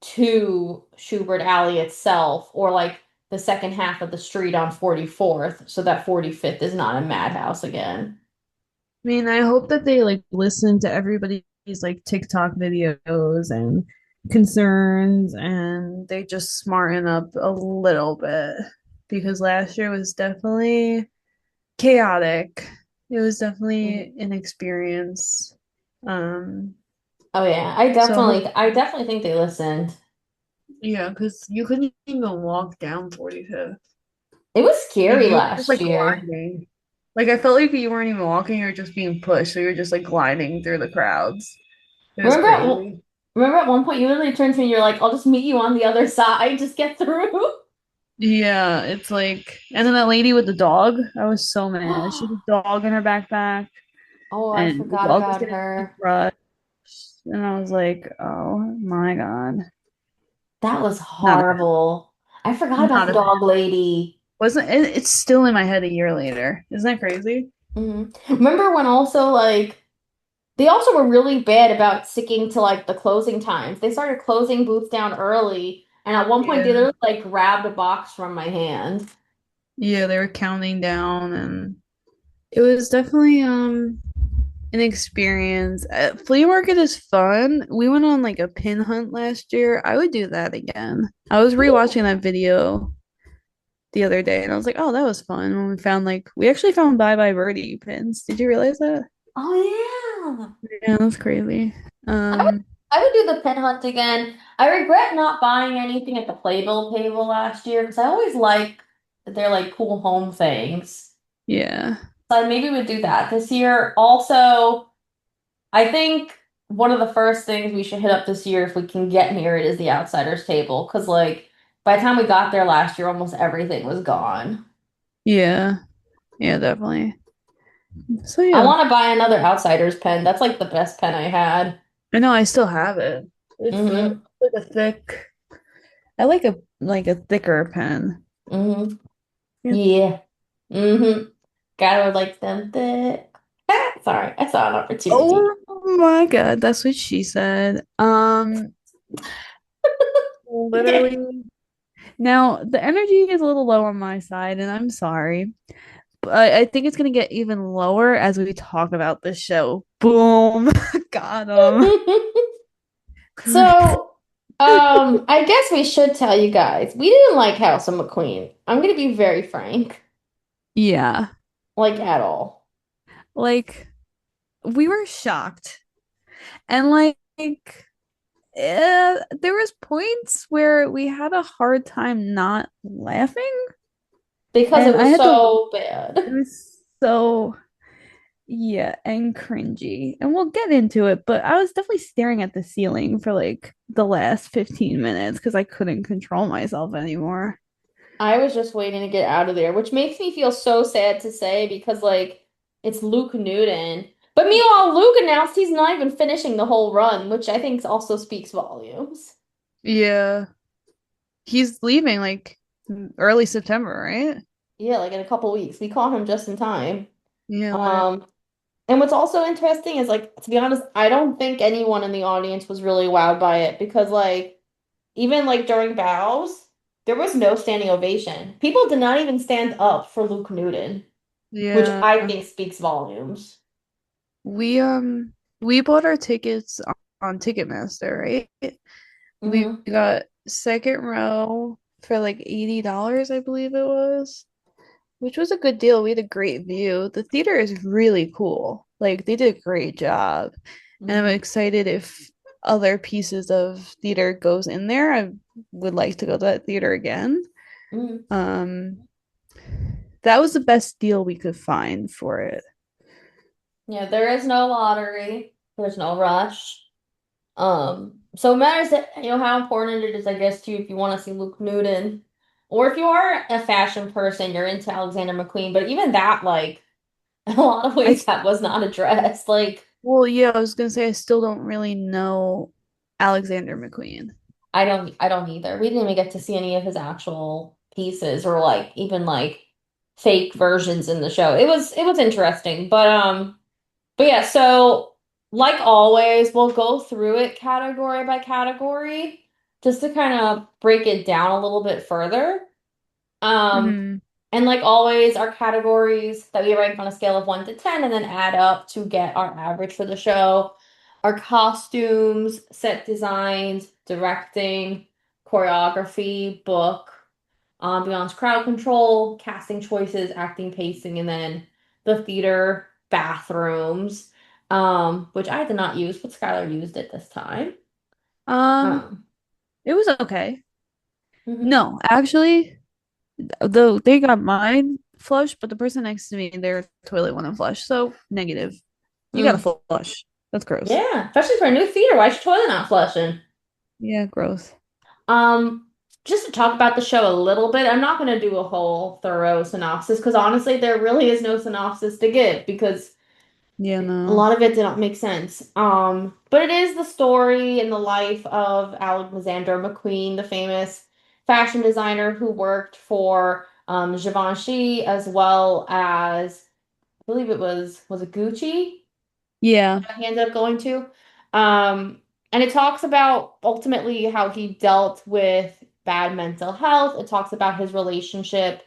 to Schubert Alley itself, or like the second half of the street on 44th, so that 45th is not a madhouse again. I mean, I hope that they like listen to everybody's like TikTok videos and concerns and they just smarten up a little bit because last year was definitely chaotic. It was Mhm. definitely an experience. Um, Oh yeah, so I definitely think they listened. yeah, because you couldn't even walk down 45th. It was Like scary you were just last like year. gliding. Like I felt like you weren't even walking, you were just being pushed. So you were just like gliding through the crowds. It was Remember crazy. remember at one point you literally turned to me and you're like, I'll just meet you on the other side, just get through. Yeah, it's like, and then that lady with the dog, I was so mad. She had a dog in her backpack, Oh, I and the forgot dog was about getting her. crushed. And I was like, oh my God, That was not a horrible. I forgot about Not the a fan. dog lady. Wasn't it, it's still in my head a year later. Isn't that crazy? Remember when also like they also were really bad about sticking to like the closing times. They started closing booths down early, and at one point they Yeah. literally like grabbed a box from my hand. Yeah, they were counting down and it was definitely an experience. Flea market is fun. We went on like a pin hunt last year. I would do that again. I was rewatching that video the other day and I was like, "Oh, that was fun." When we actually found Bye Bye Birdie pins. Did you realize that? Oh yeah. Yeah, that's crazy. I would Um, I would do the pin hunt again. I regret not buying anything at the Playbill table last year because I always like their like cool home things. yeah. So I maybe would do that this year. Also, I think one of the first things we should hit up this year if we can get near it is the Outsiders table because like by the time we got there last year, almost everything was gone. Yeah. Yeah, definitely. So I yeah. want to buy another Outsiders pen. That's like the best pen I had. I know I still have it. It's Hmm like a thick I like a thicker pen. hmm Yeah. Yeah. hmm God would like them thick. Sorry, I saw an opportunity. Oh my God, that's what she said. Literally. Now the energy is a little low on my side, and I'm sorry, but I think it's gonna get even lower as we talk about this show. Boom, got him. So, I guess we should tell you guys, we didn't like House of McQueen. I'm gonna be very frank, Yeah, like at all. like we were shocked, and there was points where we had a hard time not laughing, Because it and I was had to. so It bad. was so. Yeah, and cringy. And we'll get into it, but I was definitely staring at the ceiling for like the last 15 minutes because I couldn't control myself anymore. I was just waiting to get out of there, which makes me feel so sad to say because like it's Luke Newton. But meanwhile, Luke announced he's not even finishing the whole run, which I think also speaks volumes. Yeah, he's leaving like early September, right? Yeah, like in a couple weeks. We caught him just in time. Yeah, literally. Um, and what's also interesting is like, to be honest, I don't think anyone in the audience was really wowed by it because like even like during bows, there was no standing ovation. People did not even stand up for Luke Newton, which Yeah. I think speaks volumes. We we bought our tickets on Ticketmaster, right? We Hmm got second row for like $80, I believe it was, which was a good deal. We had a great view. The theater is really cool. Like they did a great job. And I'm hmm excited if other pieces of theater goes in there. I would like to go to that theater again. hmm Um, that was the best deal we could find for it. Yeah, there is no lottery. There's no rush. So it matters that you know how important it is, I guess, too, if you want to see Luke Newton. Or if you are a fashion person, you're into Alexander McQueen. But even that, like, in a lot of I ways, that was not addressed. Like, Well, yeah, I was gonna say I still don't really know Alexander McQueen. I don't either. We didn't even get to see any of his actual pieces or like even like fake versions in the show. It was interesting. But yeah, so like always, we'll go through it category by category just to kind of break it down a little bit further. Um, Hmm. and like always, our categories that we rank on a scale of 1 to 10 and then add up to get our average for the show are costumes, set designs, directing, choreography, book, ambiance, crowd control, casting choices, acting pacing, and then the theater bathrooms, which I did not use, but Skylar used it this time. Um, Um, it was okay. mhm, No, actually, though they got mine flush, but the person next to me, their toilet wasn't flush. So negative. You got mm. to flush. That's gross. Yeah, especially for a new theater. Why is your toilet not flushing? Yeah, gross. Um, just to talk about the show a little bit, I'm not going to do a whole thorough synopsis because honestly, there really is no synopsis to give because Yeah, a no. lot of it did not make sense. But it is the story and the life of Alexander McQueen, the famous fashion designer who worked for Givenchy as well as I believe was it Gucci Yeah. that he ended up going to. And it talks about ultimately how he dealt with bad mental health. It talks about his relationship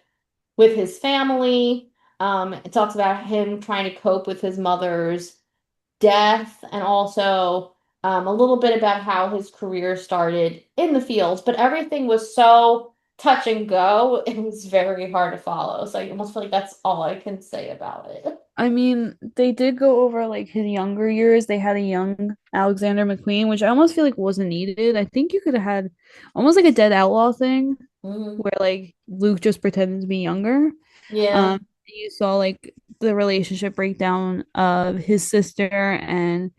with his family. It talks about him trying to cope with his mother's death and also a little bit about how his career started in the fields. But everything was so touch and go, it was very hard to follow. So I almost feel like that's all I can say about it. I mean, they did go over like his younger years. They had a young Alexander McQueen, which I almost feel like wasn't needed. I think you could have had almost like a Dead Outlaw thing Hmm. where like Luke just pretended to be younger. Yeah. You saw like the relationship breakdown of his sister and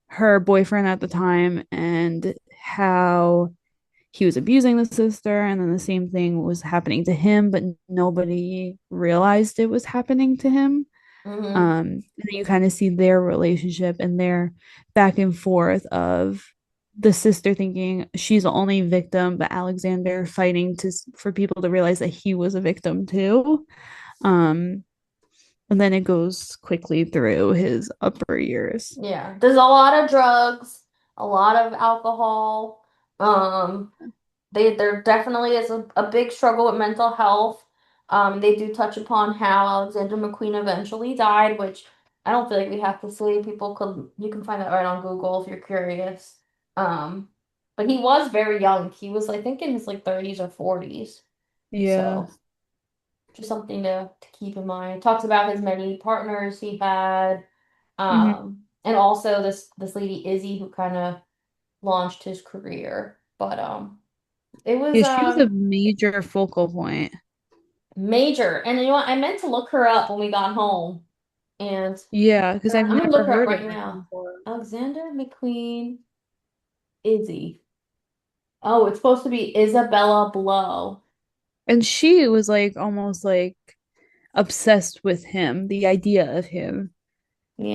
her boyfriend at the time and how he was abusing the sister, and then the same thing was happening to him, but nobody realized it was happening to him. Hmm. And then you kind of see their relationship and their back and forth of the sister thinking she's the only victim, but Alexander fighting to for people to realize that he was a victim too. Um, and then it goes quickly through his upper years. Yeah. There's a lot of drugs, a lot of alcohol. Um, there definitely is a big struggle with mental health. They do touch upon how Alexander McQueen eventually died, which I don't feel like we have to say. People could you can find that right on Google if you're curious. Um, but he was very young. He was, I think, in his like 30s or 40s. Yeah. So just something to keep in mind. Talks about his many partners he had. Hmm. And also this lady Izzy who kind of launched his career. But it was Yeah, she was a major focal point. major. And you know what? I meant to look her up when we got home. And Yeah, because I've I'm gonna look never her up heard of right her now. before. Alexander McQueen Izzy. Oh, it's supposed to be Isabella Blow. And she was like almost like obsessed with him, the idea of him.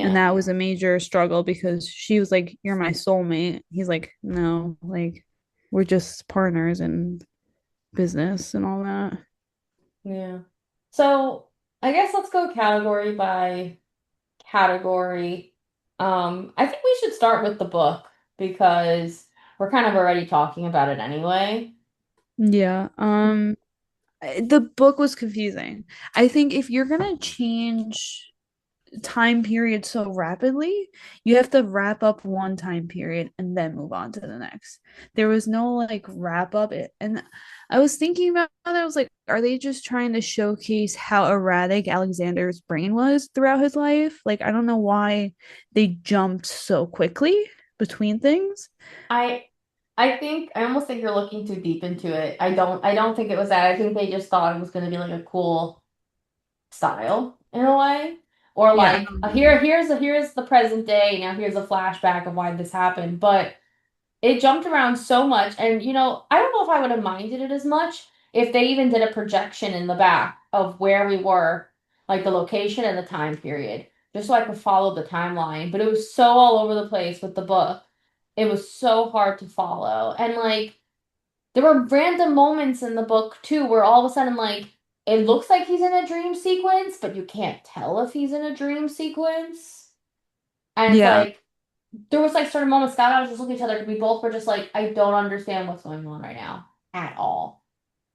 And Yeah, that was a major struggle because she was like, "You're my soulmate." He's like, "No, like we're just partners in business and all that." yeah. So I guess let's go category by category. I think we should start with the book because we're kind of already talking about it anyway. Yeah. The book was confusing. I think if you're gonna change time period so rapidly, you have to wrap up one time period and then move on to the next. There was no like wrap up it. And I was thinking about it, I was like, are they just trying to showcase how erratic Alexander's brain was throughout his life? Like, I don't know why they jumped so quickly between things. I I almost think you're looking too deep into it. I don't think it was that. I think they just thought it was going to be like a cool style in a way. Or Yeah, like here's the present day, now here's a flashback of why this happened. But it jumped around so much and I don't know if I would have minded it as much if they even did a projection in the back of where we were, like the location and the time period, just so I could follow the timeline. But it was so all over the place with the book. It was so hard to follow. And like there were random moments in the book too where all of a sudden like it looks like he's in a dream sequence, but you can't tell if he's in a dream sequence. And it's yeah. like there was like certain moments Scott and I was just looking at each other. We both were just like, I don't understand what's going on right now at all.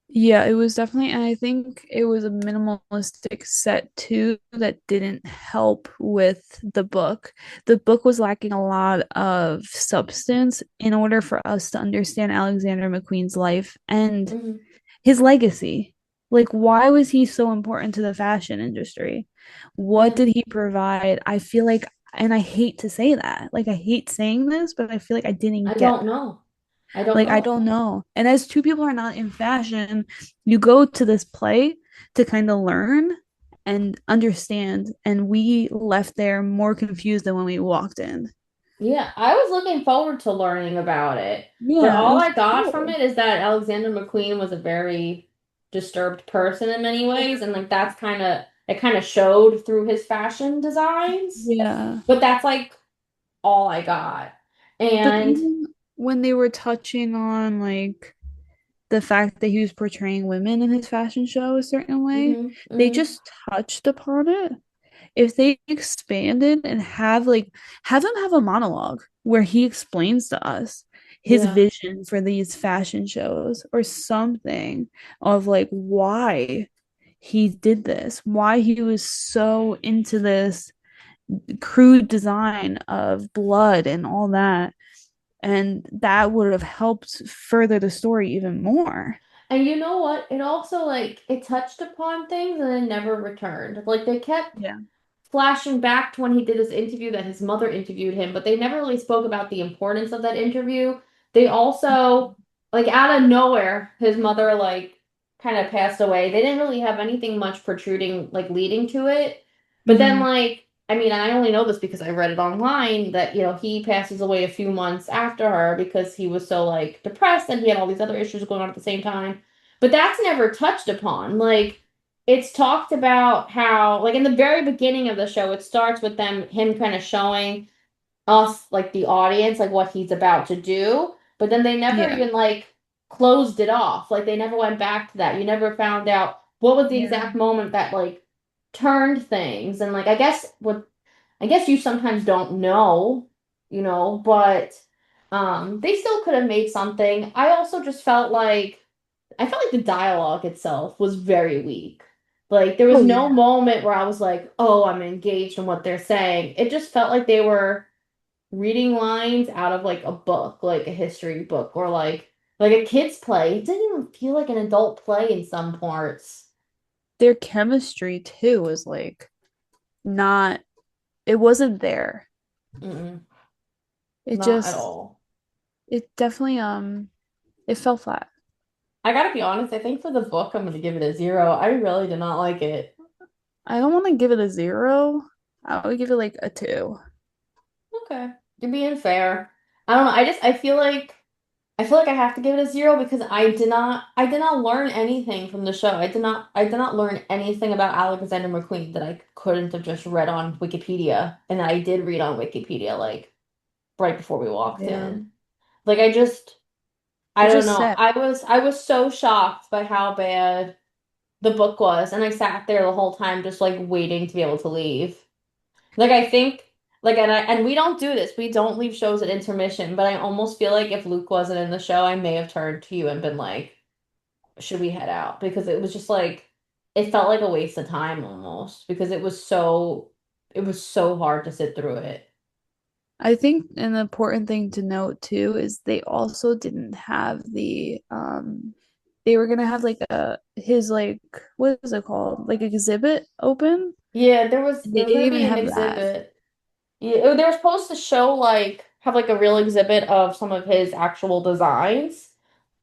Yeah, it was definitely, and I think it was a minimalistic set too that didn't help with the book. The book was lacking a lot of substance in order for us to understand Alexander McQueen's life and Hmm. his legacy. Like, why was he so important to the fashion industry? What Yeah, did he provide? I feel like, and I hate to say that, like, I hate saying this, but I feel like I I didn't get don't know. I don't like, I know. don't know. And as two people are not in fashion, you go to this play to kind of learn and understand. And we left there more confused than when we walked in. Yeah, I was looking forward to learning about it, but Yeah, it all was I got from cool. it is that Alexander McQueen was a very disturbed person in many ways, and like that's kind of showed through his fashion designs. Yeah. But that's like all I got. But And even when they were touching on like the fact that he was portraying women in his fashion show a certain way. Hmm. They Hmm. just touched upon it. If they expanded and have him have a monologue where he explains to us his Yeah. vision for these fashion shows or something of like why he did this, why he was so into this crude design of blood and all that. And that would have helped further the story even more. And you know what? It also like it touched upon things and then never returned. Like they kept Yeah. flashing back to when he did his interview that his mother interviewed him, but they never really spoke about the importance of that interview. They also, like out of nowhere, his mother like kind of passed away. They didn't really have anything much protruding like leading to it. But then Mm-hmm. like I mean, I only know this because I read it online that, he passes away a few months after her because he was so like depressed and he had all these other issues going on at the same time. But that's never touched upon. Like it's talked about how, like in the very beginning of the show, it starts with him kind of showing us, like the audience, like what he's about to do. But then they never Yeah. even like closed it off. Like they never went back to that. You never found out what was the Yeah. exact moment that like turned things. And like I guess you sometimes don't know, but they still could have made something. I felt like the dialogue itself was very weak. Like there was Oh no yeah. moment where I was like, "Oh, I'm engaged in what they're saying." It just felt like they were reading lines out of like a book, like a history book or like a kid's play. It didn't even feel like an adult play in some parts. Their chemistry too is like not it wasn't there. Mm-mm, It not at just all. it definitely it fell flat. I gotta be honest, I think for the book I'm gonna give it a 0. I really did not like it. I don't want to give it a 0. I would give it like a 2. Okay. You're being fair. I don't know. I feel like I have to give it a 0 because I did not learn anything from the show. I did not learn anything about Alexander McQueen that I couldn't have just read on Wikipedia and that I did read on Wikipedia like right before we walked Yeah. in. Like I It's don't just know. sad. I was so shocked by how bad the book was and I sat there the whole time just like waiting to be able to leave. Like I think like and we don't do this. We don't leave shows at intermission, but I almost feel like if Luke wasn't in the show, I may have turned to you and been like, "Should we head out?" Because it was just like it felt like a waste of time almost because it was so hard to sit through it. I think an important thing to note too is they also didn't have they were gonna have like a his like what is it called? Like exhibit open. Yeah, there was They there was didn't gonna even be an have that. exhibit. Yeah, they were supposed to show like have like a real exhibit of some of his actual designs.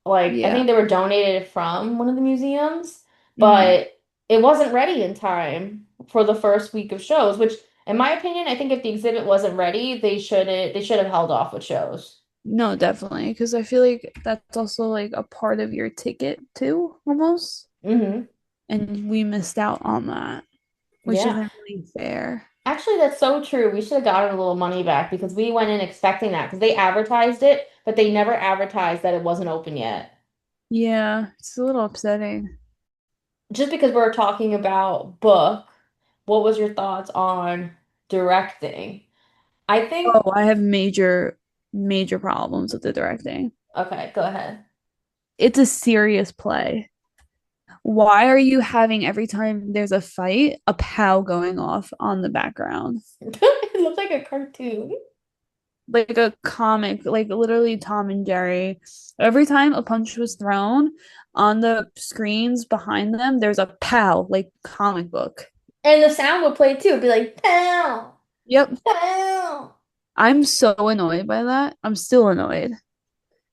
Like I Yeah. think they were donated from one of the museums, Hmm. but it wasn't ready in time for the first week of shows, which in my opinion, I think if the exhibit wasn't ready, they should have held off with shows. No, definitely. Because I feel like that's also like a part of your ticket too, almost. Hmm. And we missed out on that, which Yeah. isn't really fair. Actually, that's so true. We should have gotten a little money back because we went in expecting that because they advertised it, but they never advertised that it wasn't open yet. Yeah, it's a little upsetting. Just because we're talking about book, what was your thoughts on directing? I think, Oh, I have major problems with the directing. okay, go ahead. It's a serious play. Why are you having every time there's a fight, a pow going off on the background? It looks like a cartoon. Like a comic, like literally Tom and Jerry. Every time a punch was thrown on the screens behind them, there's a pow, like comic book. And the sound would play too. It'd be like, pow, Yep. pow. I'm so annoyed by that. I'm still annoyed.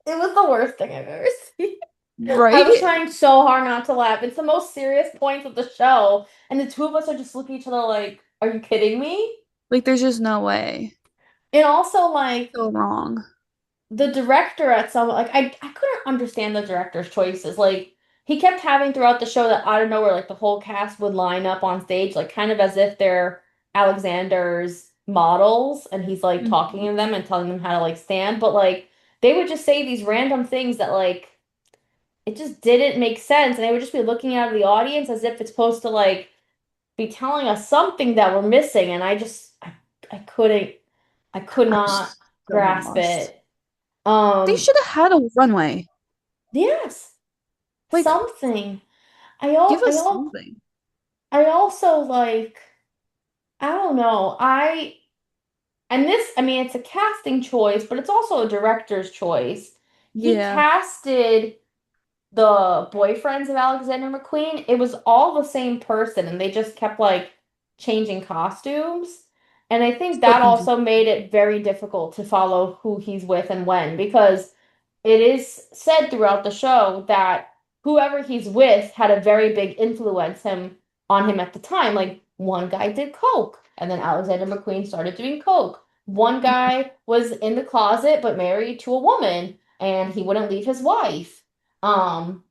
It was the worst thing I've ever seen. I was Right? trying so hard not to laugh. It's the most serious points of the show. And the two of us are just looking at each other like, are you kidding me? Like there's just no way. And also, like, So wrong. the director at some like I couldn't understand the director's choices. Like he kept having throughout the show that out of nowhere, like the whole cast would line up on stage, like kind of as if they're Alexander's models, and he's like talking Mhm. to them and telling them how to like stand. But like they would just say these random things that like it just didn't make sense. And they would just be looking out of the audience as if it's supposed to like be telling us something that we're missing. And I couldn't, I could I'm not so grasp lost. it. They Um, should have had a runway. yes, Like, something. give I us all something. I also like I don't know. And this, I mean, it's a casting choice, but it's also a director's choice. He Yeah. casted the boyfriends of Alexander McQueen. It was all the same person, and they just kept like changing costumes. And I think So that confused. also made it very difficult to follow who he's with and when, because it is said throughout the show that whoever he's with had a very big influence on him at the time. Like one guy did coke, and then Alexander McQueen started doing coke. One guy was in the closet but married to a woman, and he wouldn't leave his wife. Um,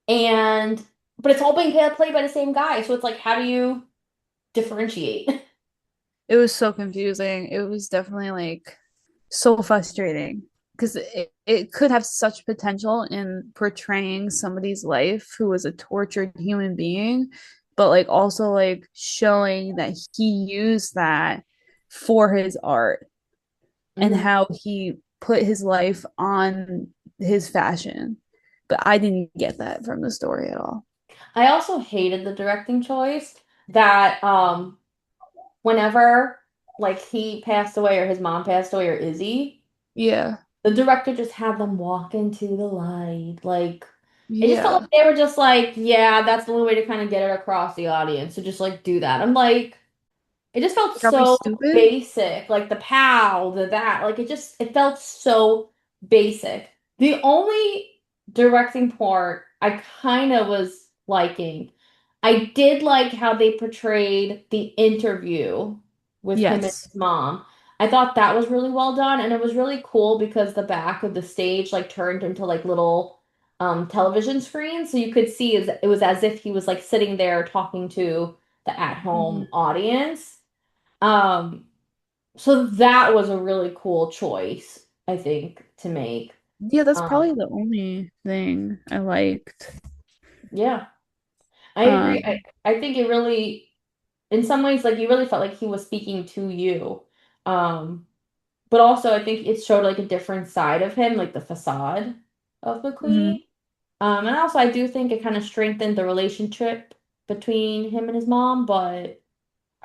and but it's all being played by the same guy, so it's like, how do you differentiate? It was so confusing. It was definitely like so frustrating because it could have such potential in portraying somebody's life who was a tortured human being, but like also like showing that he used that for his art and Mhm. how he put his life on his fashion. But I didn't get that from the story at all. I also hated the directing choice that whenever like he passed away or his mom passed away or Izzy, Yeah. the director just had them walk into the light. Like it just felt Yeah. like they were just like, yeah, that's the only way to kind of get it across the audience. So just like do that. I'm like, it just felt Like, are we so stupid? basic. Like the pow, the that. Like it felt so basic. The only directing part I kind of was liking. I did like how they portrayed the interview with him and Yes. his mom. I thought that was really well done, and it was really cool because the back of the stage like turned into like little television screens, so you could see it was as if he was like sitting there talking to the at-home Mhm. audience. Um, so that was a really cool choice, I think, to make. Yeah, that's Um, probably the only thing I liked. yeah, I agree. Um, I think it really, in some ways, like you really felt like he was speaking to you. Um, but also I think it showed like a different side of him, like the facade of mhm. McQueen. And also I do think it kind of strengthened the relationship between him and his mom, but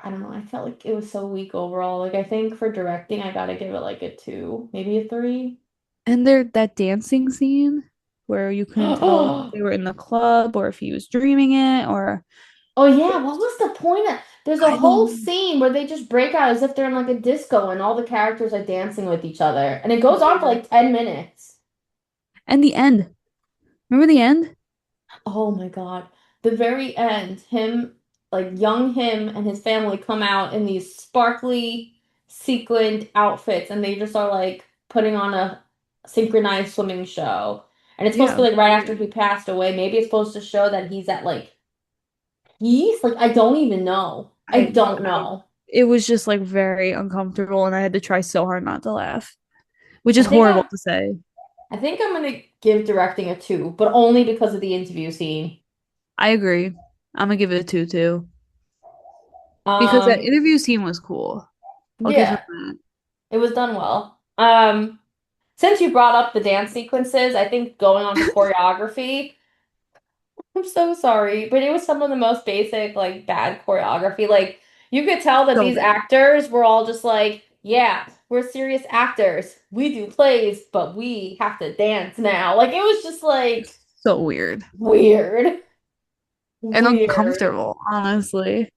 I don't know. I felt like it was so weak overall. Like I think for directing, I gotta give it like a two, maybe a three. And there that dancing scene where you couldn't tell if they were in the club or if he was dreaming it or Oh yeah, what was the point of there's a I whole don't scene where they just break out as if they're in like a disco and all the characters are dancing with each other. And it goes on for yeah. like 10 minutes. And the end. Remember the end? Oh my God. The very end, him, like young him and his family come out in these sparkly sequined outfits and they just are like putting on a synchronized swimming show. And it's supposed Yeah, to it be was like right after great. he passed away. Maybe it's supposed to show that he's at like peace. Like I don't even know. I I don't know. it was just like very uncomfortable and I had to try so hard not to laugh, which I is think horrible I to say. I think I'm gonna give directing a two, but only because of the interview scene. I agree. I'm gonna give it a two too. Because that Um, interview scene was cool. I'll give him yeah, that. it was done well. Since you brought up the dance sequences, I think going on to choreography, I'm so sorry, but it was some of the most basic, like bad choreography. Like you could tell that So these bad. actors were all just like, yeah, we're serious actors. We do plays, but we have to dance now. Like it was just like So weird. weird, And weird, uncomfortable, honestly.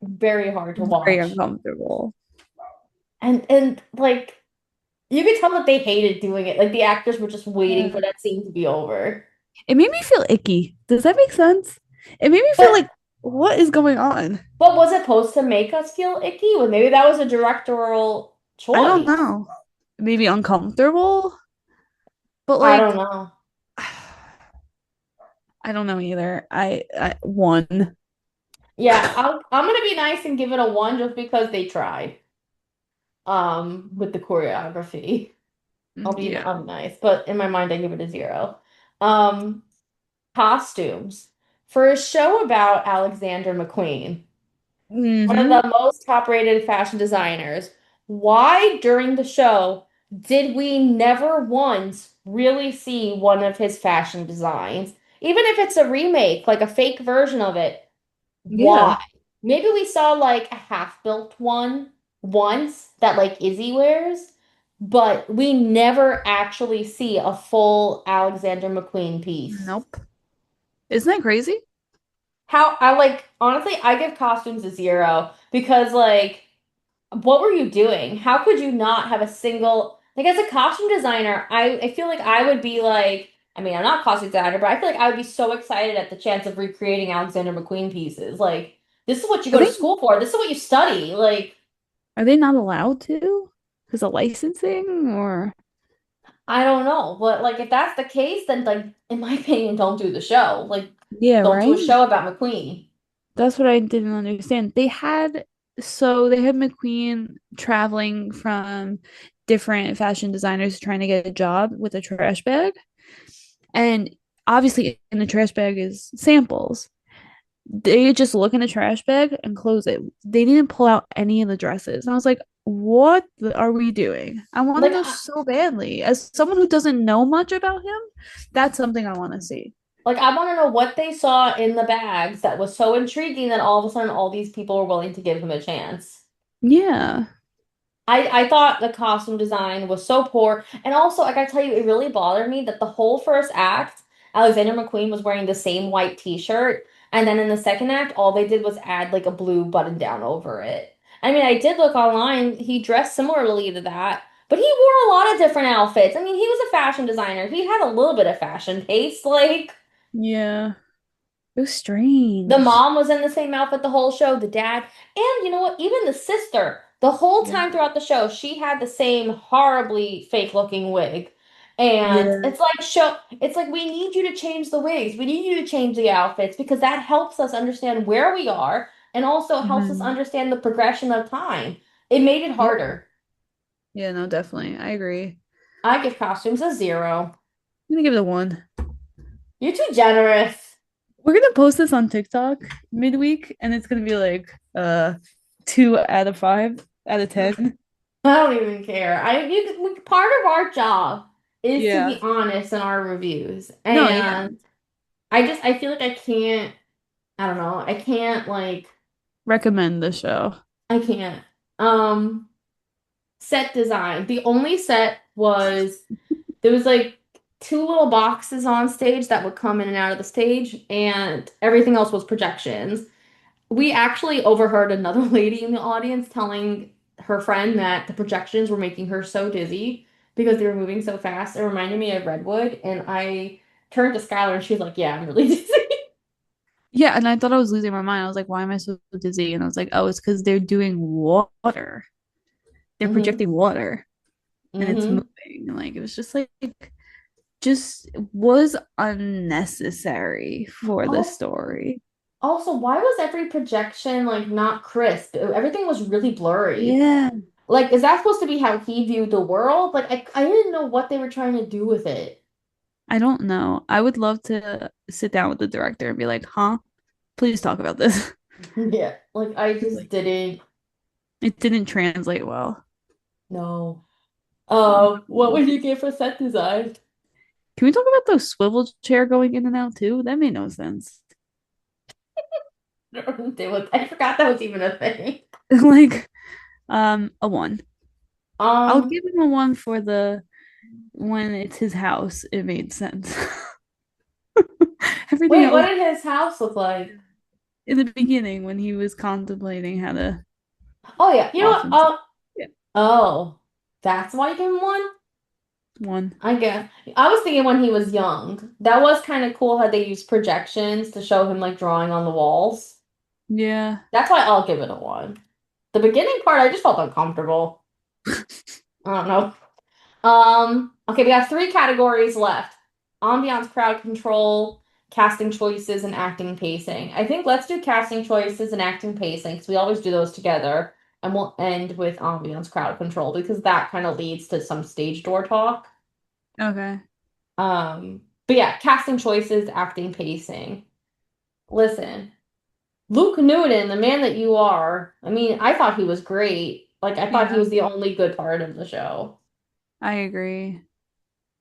very hard to Very watch. uncomfortable. And like you could tell that they hated doing it. Like the actors were just waiting for Yeah. that scene to be over. It made me feel icky. Does that make sense? It made me feel But like, what is going on? But was it supposed to make us feel icky? Well, maybe that was a directorial I don't choice. know. Maybe uncomfortable, but I don't like, know. I don't know either. I one. Yeah, I'm gonna be nice and give it a one just because they tried. With the choreography. Yeah. I'm nice, but in my mind I give it a zero. Costumes for a show about Alexander McQueen, one of Mm-hmm. the most top-rated fashion designers. Why during the show did we never once really see one of his fashion designs? Even if it's a remake, like a fake version of it, why? Yeah. Maybe we saw like a half-built one once that like Izzy wears, but we never actually see a full Alexander McQueen piece. Nope. Isn't that crazy? How I like honestly, I give costumes a zero because like what were you doing? How could you not have a single like as a costume designer, I feel like I would be like I mean, I'm not a costume designer, but I feel like I would be so excited at the chance of recreating Alexander McQueen pieces. Like, this is what you Are go to they school for. This is what you study. Like, are they not allowed to? Because of licensing or I don't know. But like if that's the case, then like in my opinion, don't do the show. Like, yeah, don't do a right? show about McQueen. That's what I didn't understand. They had McQueen traveling from different fashion designers trying to get a job with a trash bag. And obviously in the trash bag is samples. They just look in the trash bag and close it. They didn't pull out any of the dresses. And I was like, are we doing? I want to Like know so badly. As someone who doesn't know much about him, that's something I want to see. I want to know what they saw in the bags that was so intriguing that all of a sudden all these people were willing to give him a chance. Yeah. I thought the costume design was so poor. And also, I gotta tell you, it really bothered me that the whole first act, Alexander McQueen was wearing the same white t-shirt. And then in the second act, all they did was add like a blue button down over it. I mean, I did look online. He dressed similarly to that, but he wore a lot of different outfits. I mean, he was a fashion designer. He had a little bit of fashion taste. Like, Yeah. It was the strange. mom was in the same outfit the whole show, the dad, and you know what? Even the sister, the whole Yeah. time throughout the show, she had the same horribly fake looking wig. And Yeah. it's like we need you to change the wigs. We need you to change the outfits because that helps us understand where we are and also helps us Mhm. understand the progression of time. It made it Yeah. harder. Yeah, no, definitely. I agree. I give costumes a zero. I'm gonna give it a one. You're too generous. We're gonna post this on TikTok midweek, and it's gonna be like 2 out of 5 out of 10. I don't even care. Part of our job is to be Yeah. honest in our reviews. No, yeah. And I feel like I can't, I don't know, I can't like Recommend the show. I can't. Um Set design. The only set was there was like two little boxes on stage that would come in and out of the stage and everything else was projections. We actually overheard another lady in the audience telling her friend that the projections were making her so dizzy because they were moving so fast. It reminded me of Redwood, and I turned to Skylar and she was like, "Yeah, I'm really dizzy." Yeah, and I thought I was losing my mind. I was like, why am I so dizzy? And I was like, oh, it's because they're doing water. They're hmm projecting water and it's hmm moving. Like it was just like just was unnecessary for the Also, story. also, why was every projection like not crisp? Everything was really blurry. Yeah. Like, is that supposed to be how he viewed the world? Like, I didn't know what they were trying to do with it. I don't know. I would love to sit down with the director and be like, huh? Please talk about this. Yeah, like I just Like, didn't it didn't translate well. know. What No. would you give for set design? Can we talk about the swivel chair going in and out too? That made no sense. I forgot that was even a thing. Like, a one. I'll Um, give him a one for the when it's his house, it made sense. Everything Wait, what else did his house look like? in the beginning when he was contemplating how to Oh yeah, you know off what? himself. Yeah, Oh, that's why you gave him one? one. I guess. I was thinking when he was young. That was kind of cool how they used projections to show him like drawing on the walls. Yeah. That's why I'll give it a one. The beginning part, I just felt uncomfortable. I don't know. Okay, we have three categories left. Ambiance, crowd control, casting choices, and acting pacing. I think let's do casting choices and acting pacing because we always do those together. And we'll end with ambiance, crowd control because that kind of leads to some stage door talk. Okay. Um, But yeah, casting choices, acting, pacing. Listen, Luke Newton, the man that you are, I mean, I thought he was great. Like, I thought he Yeah, was the only good part of the show. I agree.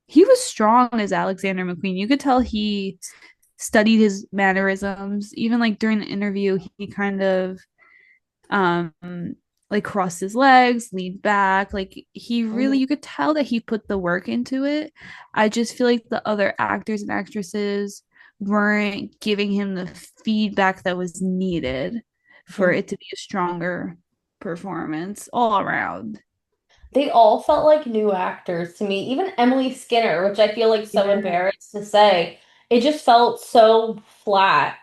He was strong as Alexander McQueen. You could tell he studied his mannerisms. Even like during the interview, he kind of um like crossed his legs, leaned back. Like he really, Mhm. you could tell that he put the work into it. I just feel like the other actors and actresses weren't giving him the feedback that was needed for Mhm. it to be a stronger performance all around. They all felt like new actors to me. Even Emily Skinner, which I feel like so Yeah, embarrassed to say, it just felt so flat.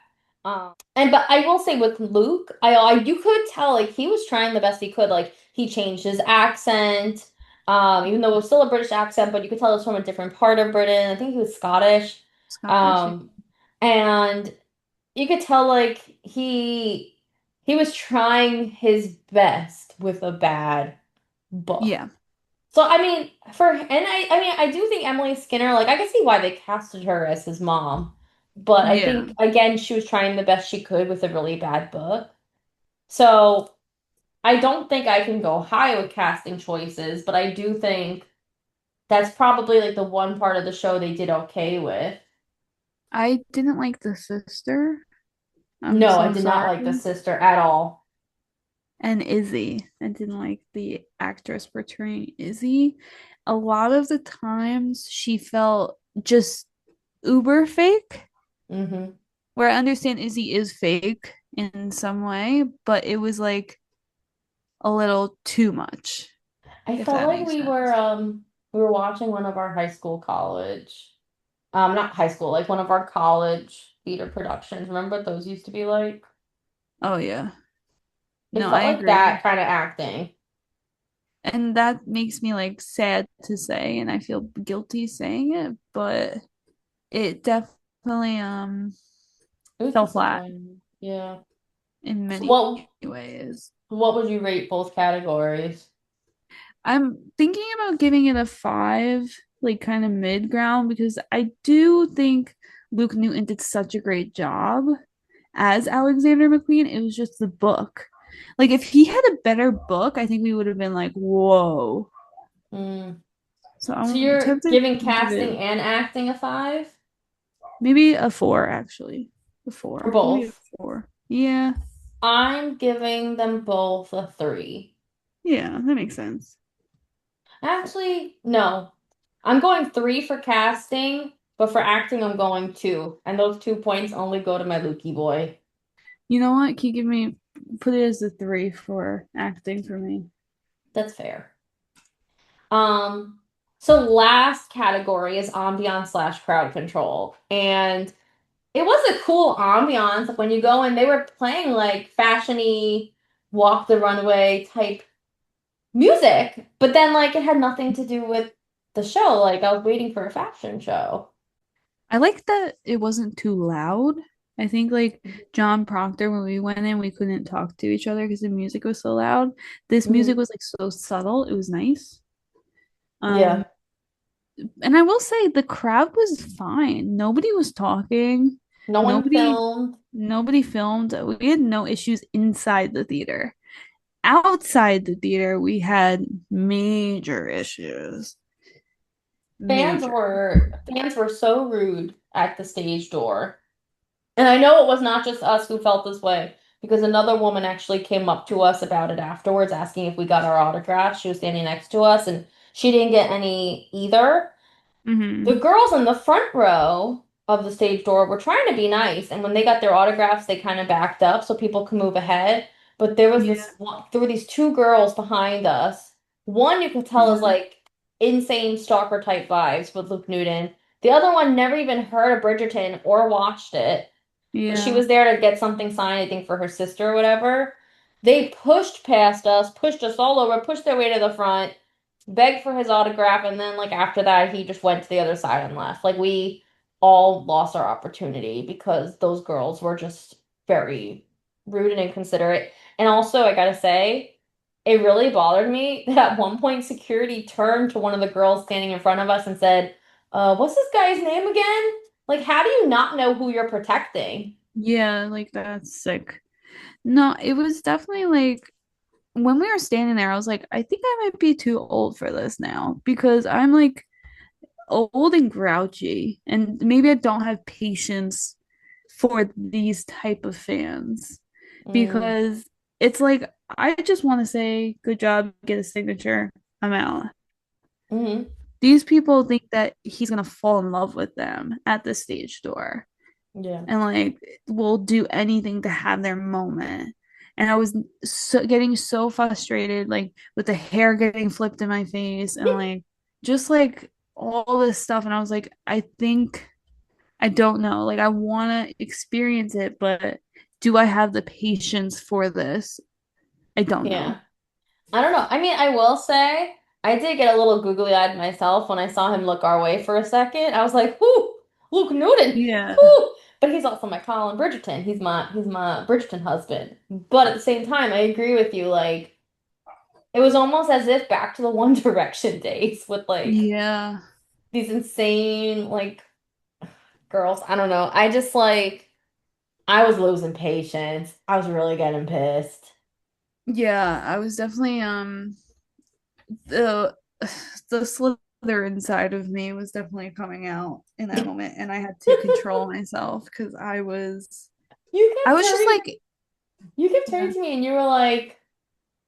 And but I will say with Luke, you could tell like he was trying the best he could. Like he changed his accent, even though it was still a British accent, but you could tell it was from a different part of Britain. I think he was Scottish. Scottish. Um, and you could tell like he was trying his best with a bad book. Yeah, So I mean, I mean I do think Emily Skinner, like I can see why they casted her as his mom. But I yeah. think again she was trying the best she could with a really bad book. So I don't think I can go high with casting choices, but I do think that's probably like the one part of the show they did okay with. I didn't like the sister. I'm No, I so did not like the sorry. sister at all. And Izzy. I didn't like the actress portraying Izzy. A lot of the times she felt just uber fake, Hmm. where I understand Izzy is fake in some way, but it was like a little too much, I if felt that like makes sense. we were watching one of our high school college. Not high school, like one of our college theater productions. Remember what those used to be like? Oh, yeah. It No, felt I like that agree. kind of acting. And that makes me like sad to say, and I feel guilty saying it, but it definitely It was fell flat disappointing. Yeah. in So many ways. what would you rate both categories? I'm thinking about giving it a five, like kind of mid ground, because I do think Luke Newton did such a great job as Alexander McQueen. It was just the book. Like if he had a better book, I think we would have been like, whoa. Mm. So So I'm you're tempted giving to give it casting and acting a five maybe a four, actually. A for four. Maybe a both? four. Yeah. I'm giving them both a three. Yeah, that makes sense. Actually, no. I'm going three for casting, but for acting, I'm going two. And those 2 points only go to my Lukey boy. You know what? Can you give me put it as a three for acting for me? That's fair. Um, so last category is ambiance slash crowd control. And it was a cool ambiance. Like when you go in, they were playing like fashiony, walk the runway type music, but then like it had nothing to do with the show. Like I was waiting for a fashion show. I like that it wasn't too loud. I think like John Proctor, when we went in, we couldn't talk to each other because the music was so loud. This music Hmm. was like so subtle. It was nice. Um, Yeah. and I will say the crowd was fine. Nobody was talking. No one Nobody, filmed. nobody filmed. We had no issues inside the theater. Outside the theater, we had major issues. Major. Fans were so rude at the stage door. And I know it was not just us who felt this way, because another woman actually came up to us about it afterwards, asking if we got our autographs. She was standing next to us, and she didn't get any either. The Hmm. girls in the front row of the stage door were trying to be nice, and when they got their autographs, they kind of backed up so people could move ahead. But Yeah, there were these two girls behind us. One you could tell is yeah, like insane stalker type vibes with Luke Newton. The other one never even heard of Bridgerton or watched it, but she yeah, was there to get something signed, I think, for her sister or whatever. They pushed past us, pushed us all over, pushed their way to the front, begged for his autograph, and then like after that, he just went to the other side and left. Like we all lost our opportunity because those girls were just very rude and inconsiderate. And also, I gotta say, it really bothered me that at one point security turned to one of the girls standing in front of us and said, what's this guy's name again? Like, how do you not know who you're protecting? Yeah, like that's sick. No, it was definitely like when we were standing there, I was like, I think I might be too old for this now because I'm like old and grouchy, and maybe I don't have patience for these type of fans Mm, because it's like I just want to say good job, get a signature, I'm out. hmm These people think that he's gonna fall in love with them at the stage door yeah. and like will do anything to have their moment. And I was getting so frustrated, like with the hair getting flipped in my face and like just like all this stuff. And I was like, I think I don't know. Like I want to experience it, but do I have the patience for this? I don't Yeah. know. I don't know. I mean, I will say I did get a little googly-eyed myself when I saw him look our way for a second. I was like, "Whoo, Luke Newton, Yeah. whoo!" But he's also my Colin Bridgerton. He's my Bridgerton husband. But at the same time, I agree with you. Like, it was almost as if back to the One Direction days with like Yeah. these insane like girls. I don't know. I just like I was losing patience. I was really getting pissed. Yeah, I was definitely the the Slytherin side of me was definitely coming out in that moment, and I had to control myself because You I kept was just turning. like, You kept turning yeah, to me and you were like,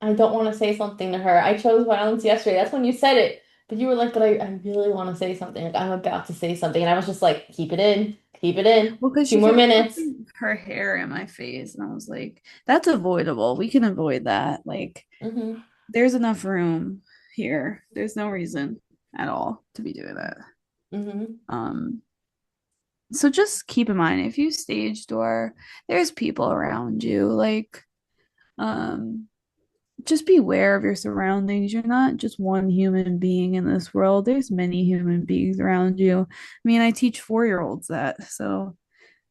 I don't want to say something to her. I chose violence yesterday. That's when you said it. But you were like, but I really want to say something. Like, I'm about to say something. And I was just like, keep it in. Keep it in. well, because Two she more kept minutes. flipping her hair in my face, and I was like, that's avoidable. We can avoid that. Like, Hmm there's enough room here. There's no reason at all to be doing that. hmm Um, so just keep in mind if you stage door, there's people around you. Like, um, just be aware of your surroundings. You're not just one human being in this world. There's many human beings around you. I mean, I teach 4-year-olds that, so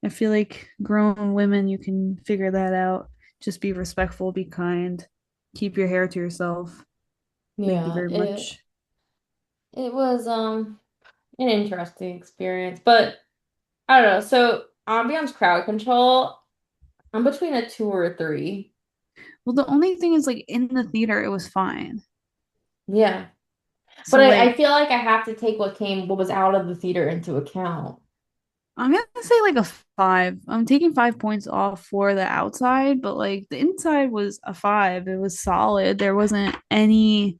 I feel like grown women, you can figure that out. Just be respectful, be kind, keep your hair to yourself. Thank you Yeah, very much. it was an interesting experience. But I don't know. So ambiance crowd control, I'm between a two or a three. Well, the only thing is, like, in the theater, it was fine. Yeah. But So, I like, feel like I have to take what was out of the theater into account. I'm gonna say like a 5. I'm taking 5 points off for the outside, but like the inside was a 5. It was solid. There wasn't any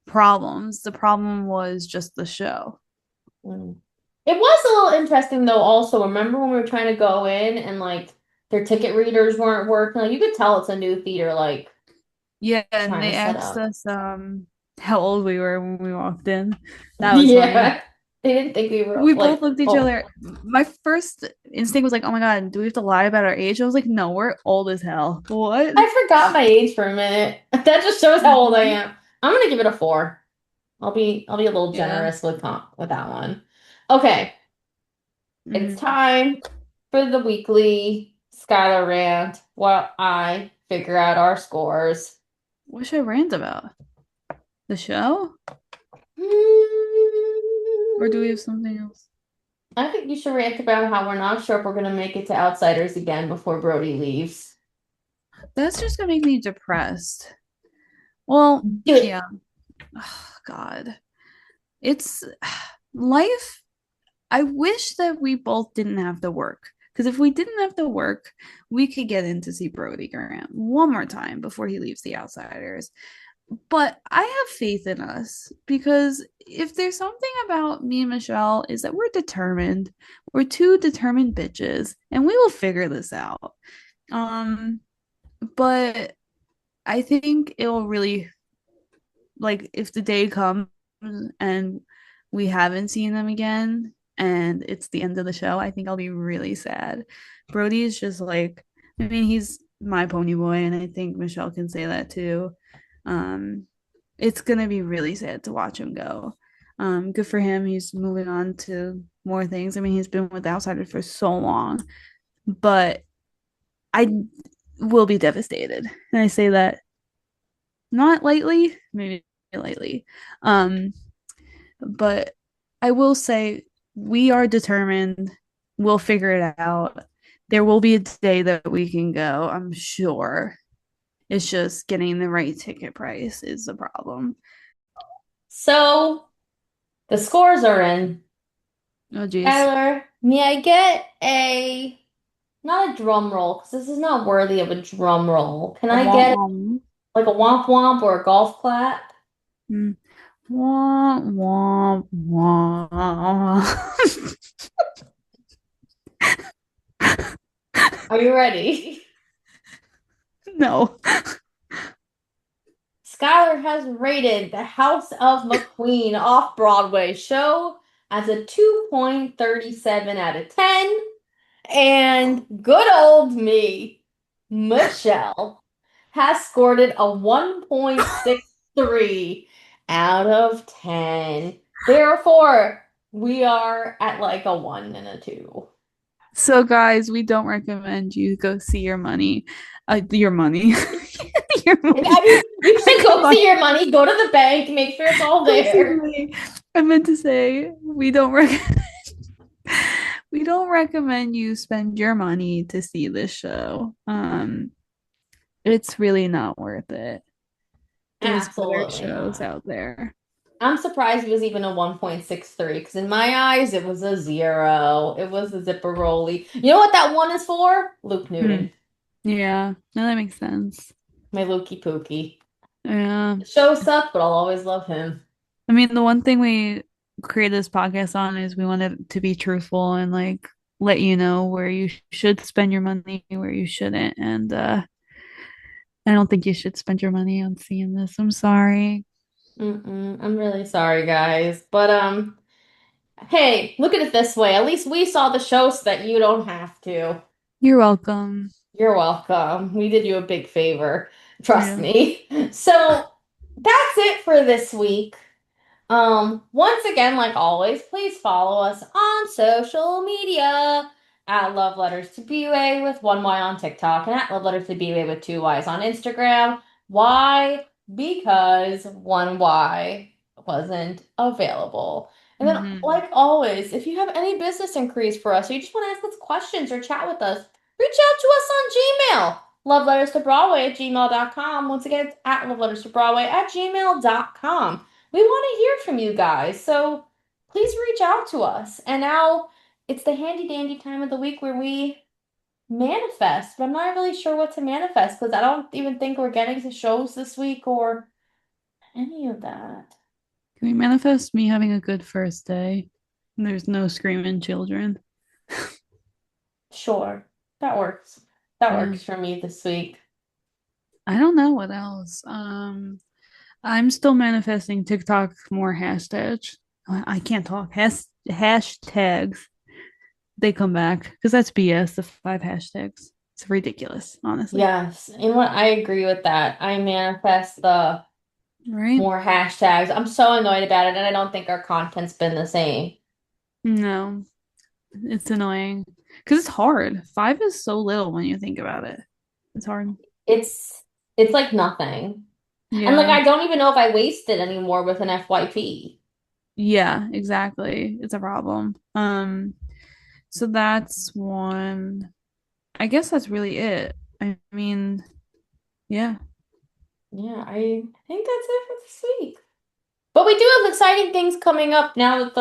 problems. The problem was just the show. Mm. It was a little interesting though, also. Remember when we were trying to go in and like their ticket readers weren't working? Like you could tell it's a new theater, like Yeah, and trying to they set asked up. us how old we were when we walked in. That was funny. Yeah. They didn't think we were We both like, looked at each oh. other. My first instinct was like, "Oh my God, do we have to lie about our age?" I was like, "No, we're old as hell." What? I forgot my age for a minute. That just shows how old I Mhm. am. I'm gonna give it a 4. I'll be a little Yeah. generous with that one. Okay, it's Mhm. time for the weekly Skylar rant while I figure out our scores. What should I rant about? The show? Or do we have something else? I think you should rant about how we're not sure if we're gonna make it to Outsiders again before Brody leaves. That's just gonna make me depressed. Well, Do it. yeah. Oh, God. It's life. I wish that we both didn't have to work. Because if we didn't have to work, we could get in to see Brody Grant one more time before he leaves the Outsiders. But I have faith in us because if there's something about me and Michelle is that we're determined. We're two determined bitches, and we will figure this out. Um, but I think it will really like if the day comes and we haven't seen them again and it's the end of the show, I think I'll be really sad. Brody is just like, I mean, he's my pony boy, and I think Michelle can say that too. Um, it's gonna be really sad to watch him go. Good for him. He's moving on to more things. I mean, he's been with the Outsiders for so long, but I will be devastated. And I say that not lightly, maybe lightly. Um, but I will say we are determined. We'll figure it out. There will be a day that we can go, I'm sure. It's just getting the right ticket price is the problem. So the scores are in. Oh, geez. Tyler, may I get a not a drum roll because this is not worthy of a drum roll. Can I Womp get womp. like a womp womp or a golf clap? Mm. Womp womp womp. Are you ready? No. Skylar has rated the House of McQueen off-Broadway show as a 2.37 out of 10. And good old me, Michelle, has scored it a 1.63 out of 10. Therefore, we are at like a 1 and a 2. So, guys, we don't recommend you go see your money. Your money. Your money. I mean, you should Come go on. see your money, go to the bank, make sure it's all Go see your there. money. I meant to say we don't recommend you spend your money to see this show. It's really not worth it. There's better Absolutely shows not. out there. I'm surprised it was even a 1.63 because in my eyes it was a 0. It was a zipper rolly. You know what that one is for? Luke Hmm. Newton, Yeah, no, that makes sense. my Lukey Pookie. Yeah. The show sucked, but I'll always love him. I mean, the one thing we created this podcast on is we wanted to be truthful and like let you know where you should spend your money, where you shouldn't. And I don't think you should spend your money on seeing this. I'm sorry. I'm really sorry, guys. But hey, look at it this way. At least we saw the show so that you don't have to. You're welcome. You're welcome. We did you a big favor. Trust Yeah. me. So that's it for this week. Once again, like always, please follow us on social media at Love Letters to BA with one Y on TikTok and at Love Letters to BA with two Ys on Instagram. Why? Because one Y wasn't available. And then, Hmm. like always, if you have any business inquiries for us or you just want to ask us questions or chat with us, reach out to us on Gmail. Loveletterstobroadway@gmail.com. Once again, it's at loveletterstobroadway@gmail.com. We want to hear from you guys, so please reach out to us. And now it's the handy dandy time of the week where we manifest, but I'm not really sure what to manifest because I don't even think we're getting to shows this week or any of that. Can we manifest me having a good first day? There's no screaming children. Sure, that works. That Yeah. works for me this week. I don't know what else. I'm still manifesting TikTok more hashtags. I can't talk. Hashtags. They come back because that's BS. The 5 hashtags. It's ridiculous, honestly. Yes, and what I agree with that. I manifest the Right? more hashtags. I'm so annoyed about it, and I don't think our content's been the same. No, it's annoying because it's hard. 5 is so little when you think about it. It's hard. It's it's like nothing. And like Yeah. I don't even know if I waste it anymore with an FYP. Yeah, exactly. It's a problem. So that's one. I guess that's really it. I mean, yeah. Yeah, I think that's it for this week. But we do have exciting things coming up now that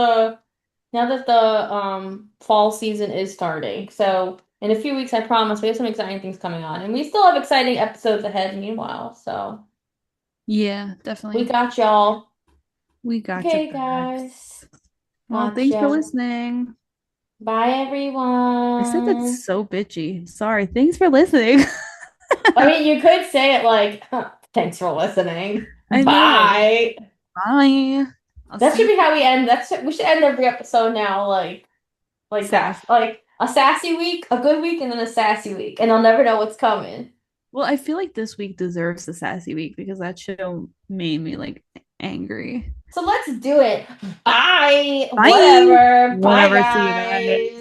the fall season is starting. So in a few weeks, I promise we have some exciting things coming on. And we still have exciting episodes ahead meanwhile. So Yeah, we definitely. got y'all. We got your Okay, backs. guys. Well, thanks for Gotcha. listening. Bye I said that's everyone. so bitchy. Sorry. Thanks for listening. I mean, you could say it like, thanks for listening. I know. Bye. Bye. I'll That see should you be how we end. We should end every episode now like that. sassy. Like a sassy week, a good week, and then a sassy week. And I'll never know what's coming. Well, I feel like this week deserves the sassy week because that show made me like angry. So let's do it. Bye. Bye. Whatever. Bye, Whatever. See you guys. guys.